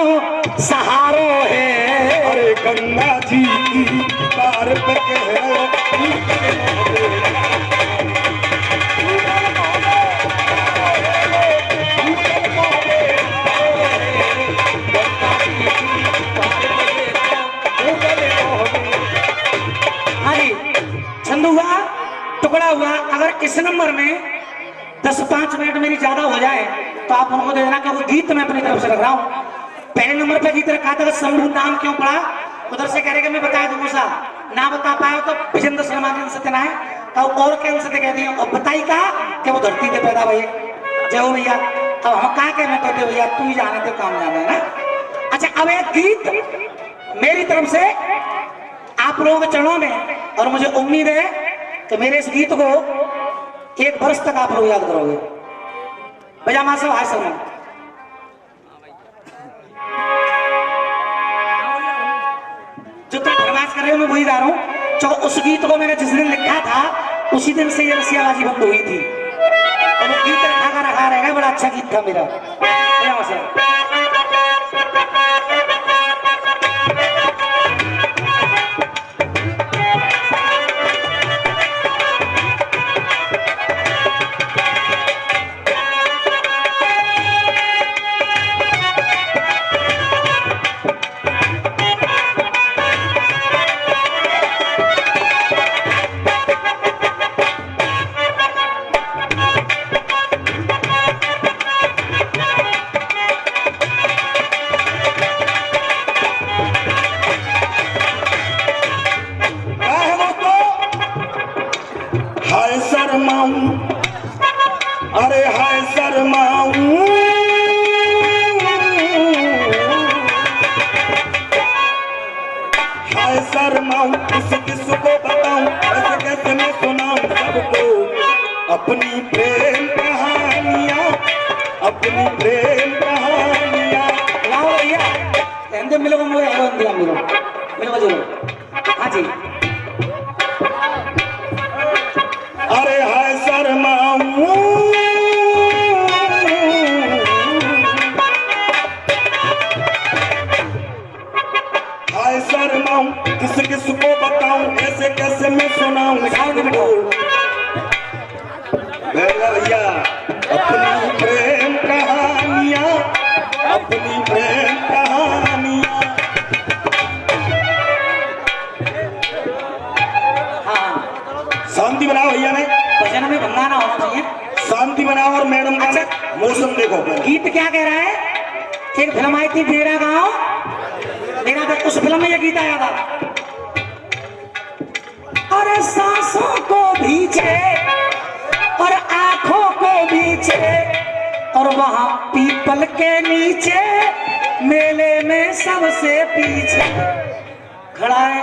Speaker 1: सहारो है।
Speaker 2: अरे गंगा जी की पार पे कह
Speaker 1: छंद हुआ, टुकड़ा हुआ। अगर इस नंबर में 10-5 मिनट मेरी ज्यादा हो जाए तो आप उनको दे देना कि वो गीत मैं अपनी तरफ से रख रहा हूँ। पहले नंबर पे गीत रखा था शंभू नाम क्यों पड़ा, उधर से कह रहे कि मैं बता दूंगा साहब, ना बता पाए तो विजेंद्र शर्मा के अंश ना है तो और के अंश कह दिया और बताई कहा कि वो धरती पे पैदा भैया। जय हो भैया। अब हम कहा के मैं कहते भैया तू ही जाने तो काम जाना है ना। अच्छा अब एक गीत मेरी तरफ से आप लोगों के चरणों में, और मुझे उम्मीद है कि मेरे इस गीत को 1 वर्ष तक आप लोग याद करोगे। भैया मां साहब हाय सर जो तुम फरमाइश कर रहे हो मैं वही गा रहा हूँ। जो उस गीत को मैंने जिस दिन लिखा था उसी दिन से ये रसियाबाजी बंद हुई थी और वो गीत रखा रहेगा। बड़ा अच्छा गीत था मेरा।
Speaker 2: अरे हाय शर्माऊं, हाय शर्माऊं, किसको बताऊं, कैसे कैसे मैं सुनाऊं सबको अपनी प्रेम कहानियां, अपनी प्रेम कहानियां।
Speaker 1: लाओ भैया हिंदी मिलो मुझे हिंदी मिलो जरूर। हाँ जी।
Speaker 2: अरे हाय शर्माऊं, हाय शर्माऊं, किसको बताऊं, कैसे कैसे मैं सुनाऊं सबको भैया अपनी प्रेम कहानियां, अपनी प्रेम कहानियां। शांति बनाओ भैया ने,
Speaker 1: भजन में भंगाना होना चाहिए।
Speaker 2: शांति बनाओ। और मैडम का
Speaker 1: अच्छा,
Speaker 2: मौसम देखो।
Speaker 1: गीत क्या कह रहा है? एक फिल्म आई थी डेरा गांव, डेरा गांव, उस फिल्म में ये गीत आया था। अरे सांसों को भींचे और आंखों को भींचे और वहां पीपल के नीचे मेले में सबसे पीछे खड़ा है।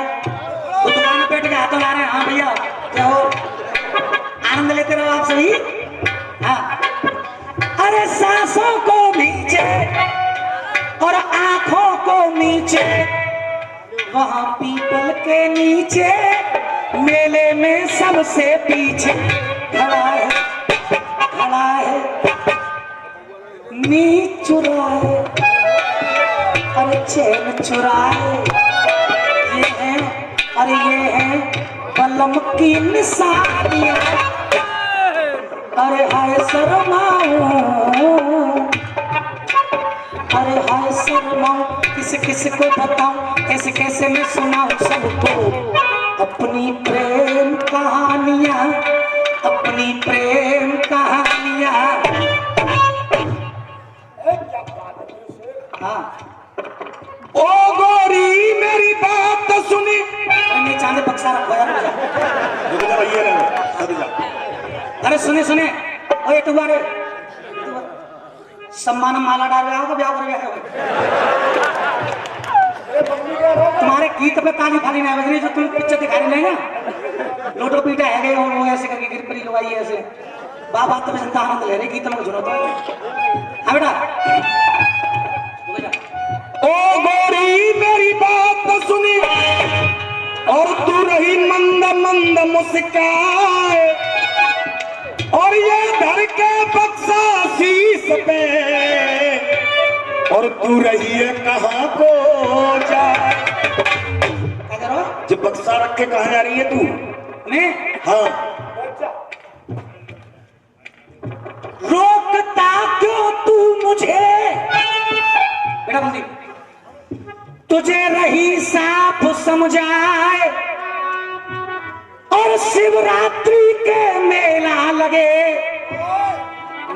Speaker 1: वो दुकान पे बैठ के हाथों ला रहे हैं। हाँ भैया क्या हो, आनंद लेते रहो आप सभी। हाँ। अरे सांसों को नीचे और आंखों को नीचे वहां पीपल के नीचे मेले में सबसे पीछे खड़ा है, खड़ा है नीच चुराए, अरे चैन चुराए। ये है, अरे ये है बलम की निशानियां। अरे हाय शर्माऊं, अरे हाय शर्माऊं, किस को बताऊं, कैसे कैसे मैं सुनाऊं सबको अपनी प्रेम कहानियां, अपनी प्रेम कहानियां। हाँ।
Speaker 2: ओ गोरी मेरी बात तो सुनी।
Speaker 1: अरे चांदे बक्सा रखो यार। अरे सुने सुने, ओए तुम्हारे सम्मान माला डाल रहा होगा, ब्याह कर रहा होगा। तुम्हारे गीत पे ताली फाली नहीं बज रही जो तुम पिक्चर दिखा रहे ना, लोटो पीटा है गए वो ऐसे करके गिर पड़ी लगाई ऐसे बाबा तो जनता आनंद ले रही गीत में सुनो तो। हाँ बेटा।
Speaker 2: ओ गोरी मेरी बात तो सुनी और तू रही मंद मंद मुस्काए और ये धर के बक्सा शीश पे और तू रही है कहाँ को जाए।
Speaker 1: क्या करो?
Speaker 2: जब बक्सा रख के कहाँ जा रही है तू?
Speaker 1: मैं?
Speaker 2: हाँ।
Speaker 1: रोकता क्यों तू मुझे? बेटा बोलती तुझे रही साफ समझाए और शिवरात्रि के मेला लगे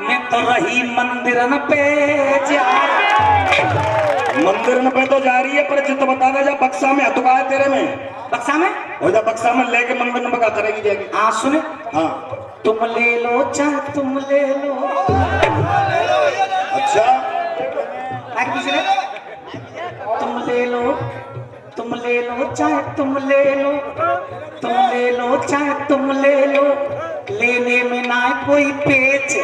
Speaker 1: मैं तो रही मंदिरन पे जा।
Speaker 2: मंदिर पे तो जा रही है, पर चित्त बता दे, जब बक्सा में हथुका है तेरे में,
Speaker 1: बक्सा में,
Speaker 2: और जब बक्सा में लेके मंदिर में क्या करेगी जाएगी?
Speaker 1: हाँ सुने,
Speaker 2: हाँ
Speaker 1: तुम ले लो चाहे तुम ले लो।
Speaker 2: अच्छा,
Speaker 1: आगे पीछे ले। तुम ले लो, तुम ले लो चाहे तुम ले लो, तुम ले लो चाहे तुम ले लो, लेने में ना कोई पेच।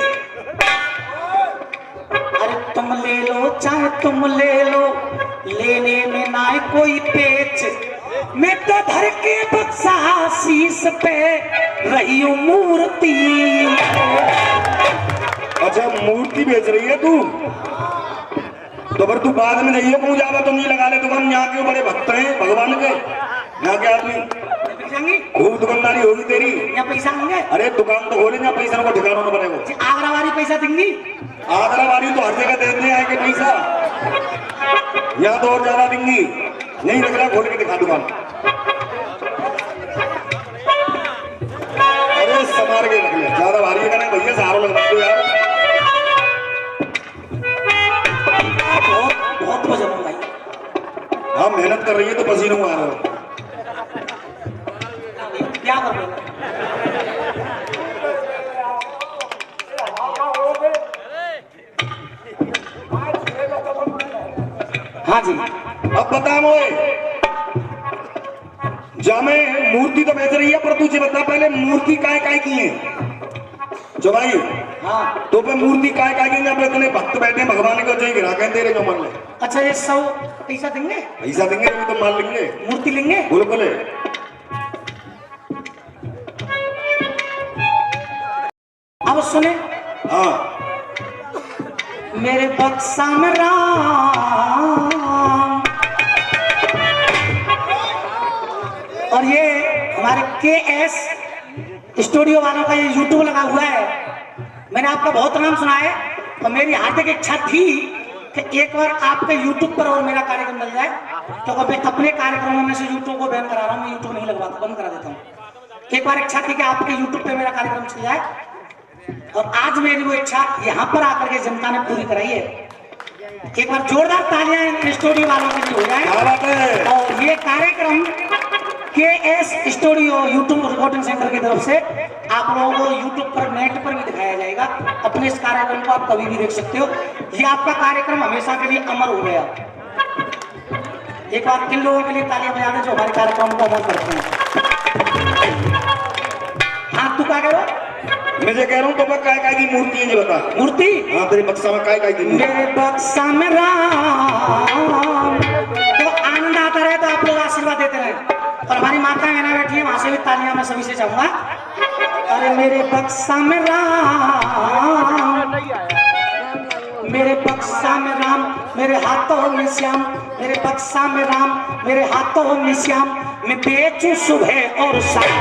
Speaker 1: अरे तुम ले लो चाहे तुम ले लो, लेने में ना कोई पेच। मैं तो धर के बक्सा शीश पे रही हूँ मूर्ति।
Speaker 2: अच्छा मूर्ति बेच रही है तू, तो फिर तू बाद में जाइए कहूँ जावा तो नहीं लगा ले दुकान। यहाँ के बड़े भक्त हैं भगवान के, यहाँ के आदमी खूब दुकानदारी होगी तेरी।
Speaker 1: यहाँ पैसा होंगे,
Speaker 2: अरे दुकान तो खोले, यहाँ पैसा को ठिकाना होना पड़ेगा।
Speaker 1: आगरा वाली पैसा देंगी,
Speaker 2: आगरा वाली तो हर जगह देते हैं के पैसा, यहाँ तो और ज्यादा देंगी। नहीं लग रहा, खोल के दिखा दुकान। अरे समार के रख ले, ज्यादा भारी है भैया, सहारा लग रहा है यार।
Speaker 1: बहुत वजन है भाई।
Speaker 2: हाँ मेहनत कर रही है तो पसीनों आ रहा है।
Speaker 1: क्या कर रहे हो? हाँ जी,
Speaker 2: अब बता मोए, जामे मूर्ति तो बेच रही है, पर तुझे बता पहले मूर्ति काय की है जो भाई?
Speaker 1: हाँ
Speaker 2: तो पे मूर्ति काय की जब इतने भक्त बैठे हैं भगवान को, जो गिरा के दे रहे जो मान ले।
Speaker 1: अच्छा, ये 100 पैसा देंगे,
Speaker 2: पैसा देंगे तो मान लेंगे,
Speaker 1: मूर्ति लेंगे।
Speaker 2: बिल्कुल।
Speaker 1: अब सुने,
Speaker 2: हाँ
Speaker 1: मेरे बक्सा में राम, और ये हमारे KS स्टूडियो वालों का ये YouTube लगा हुआ है। मैंने आपका बहुत नाम सुना है, और मेरी हार्दिक इच्छा थी कि एक बार आपके YouTube पर और मेरा कार्यक्रम मिल जाए। तो मैं अपने कार्यक्रमों में से YouTube को बैन करा रहा हूँ, मैं YouTube नहीं लगवाता, बंद करा देता हूँ। एक बार इच्छा थी कि आपके YouTube पे मेरा कार्यक्रम चल जाए, और आज मेरी वो इच्छा यहाँ पर आकर के जनता ने पूरी कराई है। एक बार जोरदार तालियां स्टूडियो वालों के लिए हो जाए। और ये कार्यक्रम KS studio YouTube recording centre की तरफ से आप लोगों को यूट्यूब पर नेट पर भी दिखाया जाएगा। अपने इस कार्यक्रम को आप कभी भी देख सकते हो। ये आपका कार्यक्रम हमेशा के लिए अमर हो गया। एक बार किन लोगों के लिए तालियां बजा दें जो हमारे कार्यक्रम को अमर करते हैं। हाँ, तू क्या कह रहा हो?
Speaker 2: मैं जो कह रहा हूँ, तो काय की मूर्ति है, बता।
Speaker 1: मूर्ति?
Speaker 2: हाँ, तेरे बक्सा में काय की मूर्ति?
Speaker 1: मेरे बक्सा में राम। तो आनंद आता रहे तो आप लोग आशीर्वाद देते रहे, और हमारी माता है ना बैठी है, वहां से भी तालियां मैं सभी से चाहूंगा। अरे मेरे बक्सा में राम, मेरे बक्सा में राम, मेरे हाथों में श्याम, मेरे बक्सा में राम, मेरे हाथों में श्याम, मैं बेचूं सुबह और शाम।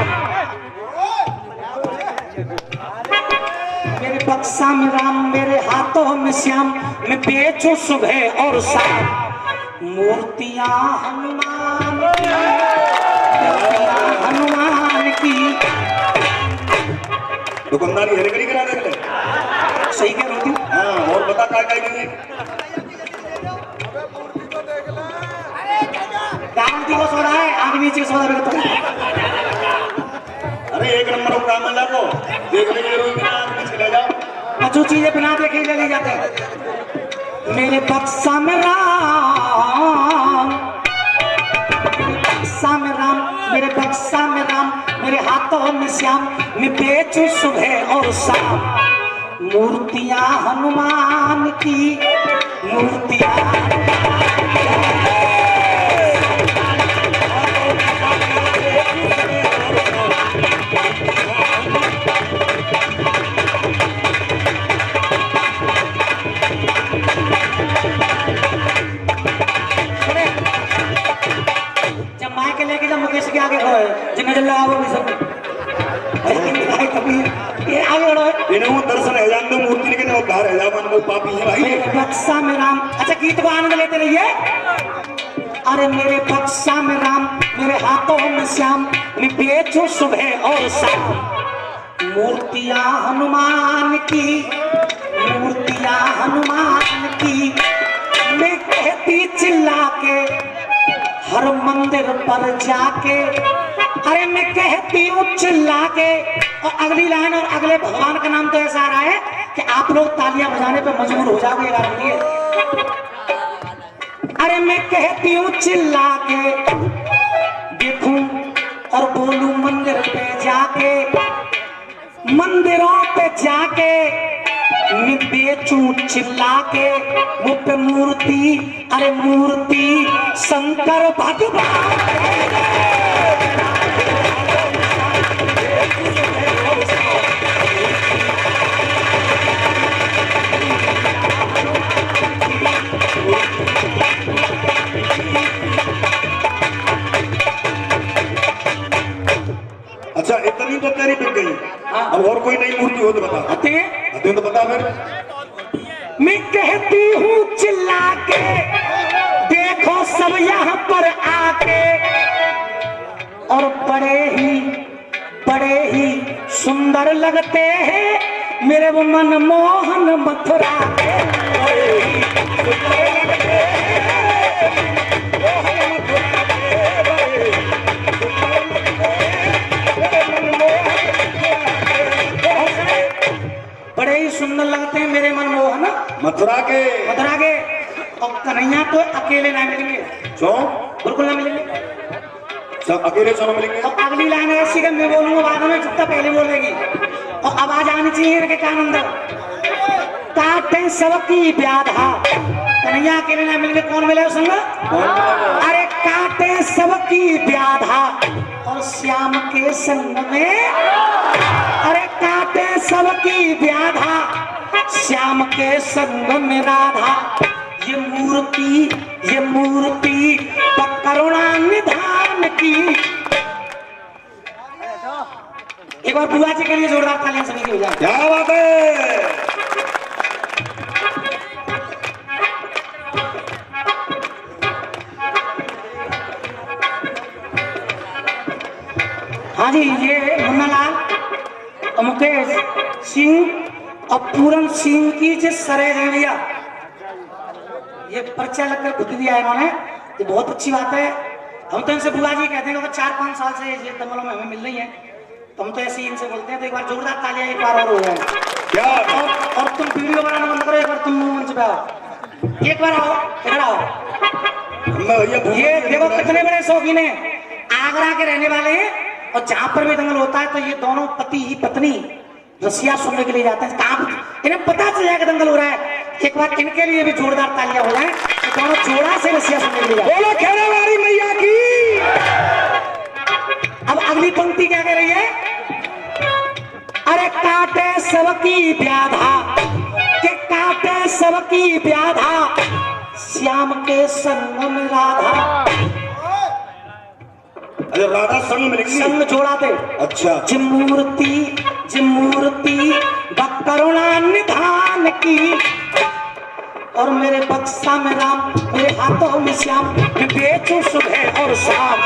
Speaker 1: मेरे बक्सा में राम, मेरे हाथों में श्याम, मैं बेचूं सुबह और शाम। मूर्तियां हनुमान की, हनुमान की।
Speaker 2: दुकानदारी हरी करा दे।
Speaker 1: सही कह रही थी।
Speaker 2: हाँ, और बता काय की?
Speaker 1: गारंटी को सोडा है, आगे नीचे सोडा रहता है।
Speaker 2: अरे एक नंबर का काम है, को देखने के लिए चले जाओ।
Speaker 1: जो चीजें बिना देखे ले जाते हैं। मेरे बक्सा में राम, मेरे बक्सा में राम, मेरे बक्सा में राम, मेरे हाथों में श्याम, मैं बेचूं सुबह और शाम। मूर्तियां हनुमान की, मूर्तियां लेके जब मुकेश के आगे खड़े जिन्हें जल्ला आओ भी सब कभी ये आगे बढ़ो
Speaker 2: इन्हों दर्शन है जान दो मूर्ति लेकिन वो घर है जान वो पापी है भाई।
Speaker 1: बक्सा में राम। अच्छा, गीत को आनंद लेते रहिए। अरे मेरे बक्सा में राम, मेरे हाथों में श्याम, मैं बेचूं सुबह और शाम। मूर्तियां हनुमान की, मूर्तियां हनुमान की मैं कहती चिल्ला के हर मंदिर पर जाके, अरे मैं कहती हूँ चिल्ला के। और अगली लाइन और अगले भगवान का नाम तो ऐसा आ रहा है कि आप लोग तालियां बजाने पे मजबूर हो जाओगे यार बोलिए। अरे मैं कहती हूँ चिल्ला के देखूं और बोलूं मंदिर पे जाके, मंदिरों पे जाके मैं बेचूं चिल्ला के मुझ पे मूर्ति, अरे मूर्ति शंकर भगवान।
Speaker 2: अच्छा इतनी तो तेरी बिक गई।
Speaker 1: हाँ।
Speaker 2: अब और कोई नई मूर्ति हो तो बता।
Speaker 1: आते
Speaker 2: तो बता फिर।
Speaker 1: मैं कहती हूँ चिल्ला के देखो सब यहाँ पर आके, और बड़े ही सुंदर लगते हैं मेरे वो मनमोहन मथुरा के। बड़े ही सुंदर लगते हैं मेरे मनमोहन
Speaker 2: मथुरा के।
Speaker 1: और कन्हैया तो अकेले ना मिलेंगे,
Speaker 2: क्यों?
Speaker 1: बिल्कुल ना मिलेंगे।
Speaker 2: सब अकेले चलो मिलेंगे।
Speaker 1: और अगली लाइन ऐसी कि मैं बोलूंगा बाद में जितना पहले बोलेगी, और आवाज आनी चाहिए इनके कान अंदर। काटे सबकी व्याधा, कन्हैया अकेले ना मिलेंगे, कौन मिले संग? अरे काटे सबकी व्याधा और श्याम के संग में, अरे काटे सबकी व्याधा श्याम के संग में राधा। ये मूर्ति करुणा निधान की। एक बार बुआ जी के लिए जोरदार तालियां सभी की हो जाए।
Speaker 2: क्या बात है।
Speaker 1: हाँ जी, ये मुन्नालाल और मुकेश सिंह और पूरन सिंह की जो सरे हैं भैया, ये पर्चा लगकर खुद दिया है इन्होंने, ये बहुत अच्छी बात है। हम तो इनसे बुआ जी कहते हैं कि 4-5 साल से ये दंगलों में हमें मिल रही है, तो हम तो ऐसे ही इनसे बोलते हैं। तो एक बार जोरदार तालियां एक बार और हो जाए।
Speaker 2: क्या?
Speaker 1: और तुम वीडियो बनाना बंद करो, एक बार तुम मंच पे आओ, एक बार आओ, इधर आओ। ये देखो कितने बड़े शौकीन है, आगरा के रहने वाले हैं, और जहां पर भी दंगल होता है तो ये दोनों पति ही पत्नी रसिया सुनने के लिए जाते हैं। कहां इन्हें पता चल जाएगा दंगल हो रहा है, एक बार इनके लिए भी जोरदार तालियां हो जाए। तो दोनों जोड़ा से रसिया सुनने के लिए जाते हैं।
Speaker 2: बोलो खेड़ेवाली मैया की।
Speaker 1: अब अगली पंक्ति क्या कह रही है? अरे काटे सबकी व्याधा, के काटे सबकी व्याधा श्याम के संग में राधा।
Speaker 2: अरे राधा संग मिलेगी,
Speaker 1: संग जोड़ा दे।
Speaker 2: अच्छा।
Speaker 1: जी मूर्ति करुणा निधान की, और मेरे बक्सा में राम, मेरे हाथों में श्याम, मैं बेचूं सुबह और शाम।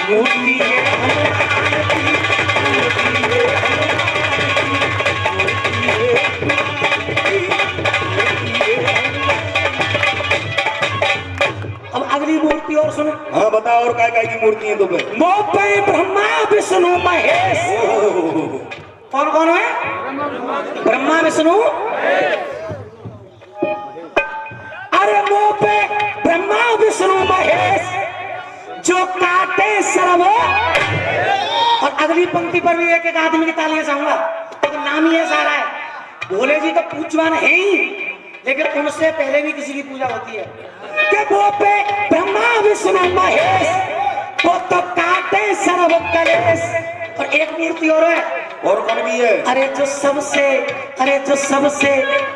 Speaker 1: मूर्ति अब अगली मूर्ति और सुनो।
Speaker 2: हाँ बता, और काय काय की मूर्ति है तो पे?
Speaker 1: मोपे ब्रह्मा विष्णु महेश। कौन कौन है? ब्रह्मा विष्णु। अरे मोपे ब्रह्मा विष्णु महेश जो काटे सर्व। और अगली पंक्ति पर भी एक एक आदमी की तालियां चाहूंगा, तो नाम ही है सारा है। भोले जी तो पूजवान है ही, लेकिन उनसे पहले भी किसी की पूजा होती है। कि वो पे ब्रह्मा विष्णु महेश, वो तो काटे सर्व कलेश। और एक मूर्ति और है।
Speaker 2: और कौन भी है?
Speaker 1: अरे जो सबसे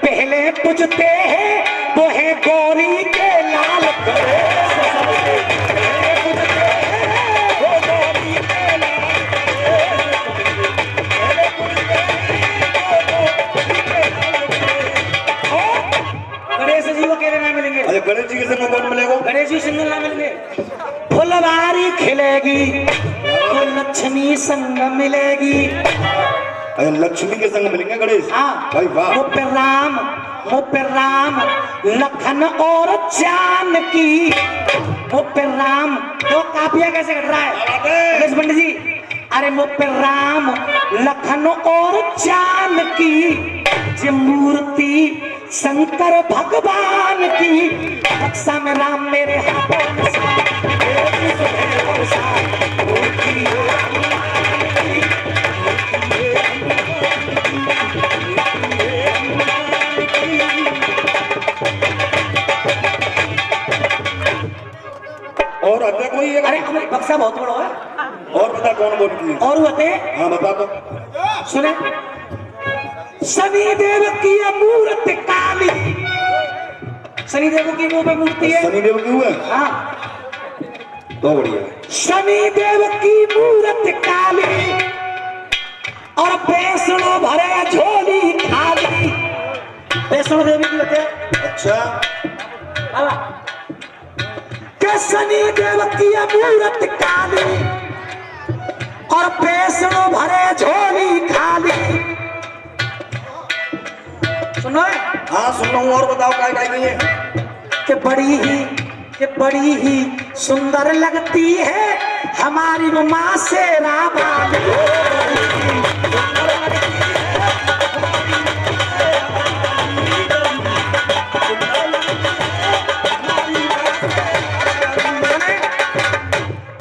Speaker 1: पहले पूजते हैं वो है गौरी के लाल गणेश। गणेश जी को अकेले ना मिलेंगे।
Speaker 2: अरे गणेश जी के संग कौन मिलेगा?
Speaker 1: गणेश जी सिंगल ना मिलेंगे। फुलवारी खिलेगी तो लक्ष्मी संग मिलेगी।
Speaker 2: अरे लक्ष्मी के संग मिलेंगे गणेश।
Speaker 1: हाँ,
Speaker 2: भाई वाह।
Speaker 1: वो पे राम मुँह पे राम लखन और जानकी, मुँह पे राम। तो काफिया कैसे कट रहा है रमेश पंडित जी? अरे मुँह पे राम लखन और जानकी, ये मूर्ति शंकर भगवान की। बक्सा में राम मेरे हाथों में
Speaker 2: और अध्याय कोई है?
Speaker 1: अरे हमारे बक्सा बहुत बड़ा है।
Speaker 2: और बता कौन बोल की?
Speaker 1: और होते
Speaker 2: हाँ बता तो।
Speaker 1: सुने, शनिदेव की ये मूर्ति काली, शनिदेव की मुंह पे मूर्ति है।
Speaker 2: शनिदेव की हुआ?
Speaker 1: हाँ,
Speaker 2: तो बढ़िया।
Speaker 1: शनिदेव की मूर्ति काली और वैष्णो भरे झोली खाली। वैष्णो देवी की होते हैं।
Speaker 2: अच्छा,
Speaker 1: के शनिदेव की ये मूर्ति काली और वैष्णो भरे झोली खाली। सुनो,
Speaker 2: हाँ सुन रहा हूँ। और बताओ क्या क्या नहीं है?
Speaker 1: कि बड़ी ही सुंदर लगती है हमारी वो माँ से रामाली।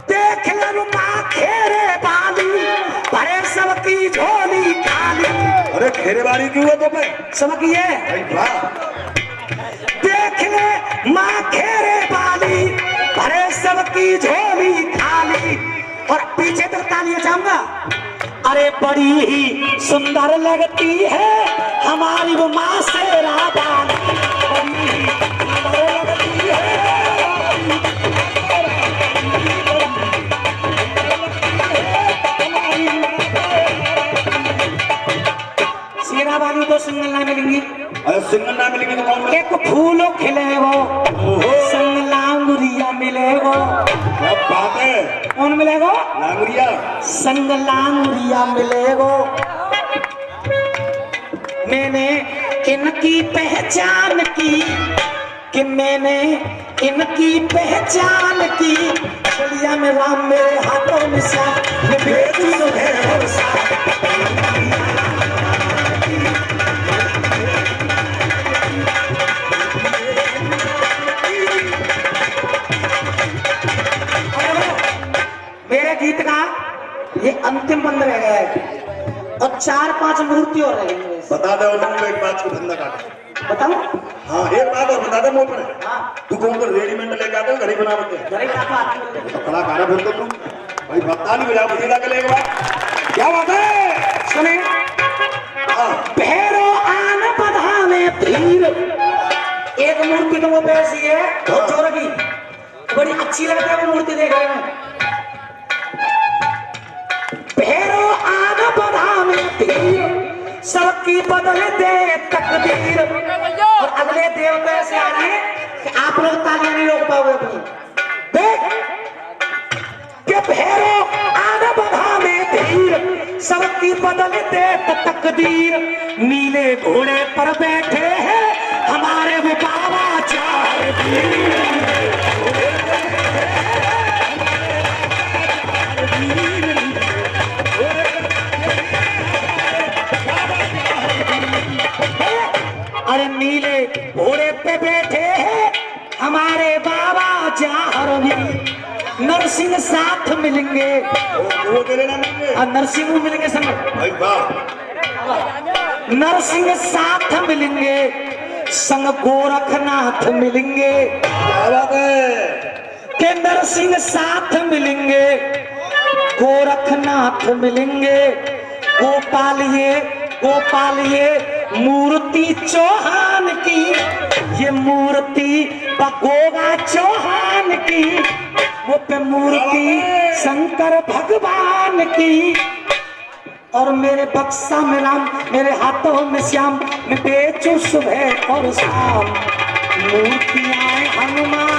Speaker 1: देख ले वो माँ खेरे बाली, भरे सबकी झोली खाली।
Speaker 2: अरे खेरेबारी की हुआ तो मैं
Speaker 1: सबकी है।
Speaker 2: भाई वाह।
Speaker 1: देख ले माँ खेरे बाली, भरे सबकी झोली खाली। और पीछे तक तालियां चाहूंगा। अरे बड़ी ही सुंदर लगती है हमारी वो माँ से राबाली, बड़ी ही सुंदर लगती है। शेरावाली तो सिंगल ना मिलेंगी।
Speaker 2: अरे सिंगल ना मिलेगी तो कौन मिलेगी?
Speaker 1: एक फूलो खिले वो संग लांगुरिया मिले वो।
Speaker 2: क्या बात है?
Speaker 1: कौन मिलेगो?
Speaker 2: लांगुरिया।
Speaker 1: संग लांगुरिया मिलेगो। मैंने इनकी पहचान की, कि मैंने इनकी पहचान की। चलिया में राम मेरे हाथों में श्याम, मैं बेचूं सुबह और शाम। मेरे गीत का ये अंतिम बंद रह गया है और 4-5 मूर्ति और रह गई।
Speaker 2: बता दे उन्होंने एक बात को धंधा काटे।
Speaker 1: बताओ।
Speaker 2: हाँ एक बात और बता दे मोह पर।
Speaker 1: हाँ,
Speaker 2: तू कौन तो रेडीमेड लेके आता है घर ही बना देते हैं?
Speaker 1: घरे का तो आदमी मिलते हैं।
Speaker 2: बड़ा गाना फिर तो तू भाई बता नहीं बजा बजा के लेके बात क्या बात है?
Speaker 1: सुने,
Speaker 2: हाँ
Speaker 1: भैरो आन बधाने भीड़। एक मूर्ति तो वो ऐसी है बहुत जोर की, बड़ी अच्छी लगती है वो मूर्ति देखने में। भैरो आन बधाने भीड़, सबकी बदल दे तकदीर। और अगले देवता ऐसे आ रहे हैं कि आप लोग तालियां नहीं रोक पाओगे अपनी। देख कि भैरो आन बधाने भीड़, सबकी बदल दे तकदीर। नीले घोड़े पर बैठे हैं हमारे वो बाबा चार वीर। अरे नीले घोड़े पे बैठे हैं हमारे बाबा चार वीर। नरसिंह साथ मिलेंगे,
Speaker 2: वो तेरे नाम मिलेंगे?
Speaker 1: और नरसिंह मिलेंगे संग।
Speaker 2: भाई वाह।
Speaker 1: नरसिंह साथ मिलेंगे, संग गोरखनाथ मिलेंगे।
Speaker 2: क्या बात है?
Speaker 1: के नरसिंह साथ मिलेंगे, गोरखनाथ मिलेंगे। गोपाल ये मूर्ति चौहान की, ये मूर्ति बगोगा चौहान की। वो पे मूर्ति शंकर भगवान की। और मेरे बक्सा में राम, मेरे हाथों में श्याम, मैं बेचूं सुबह और शाम। मूर्तियां हनुमान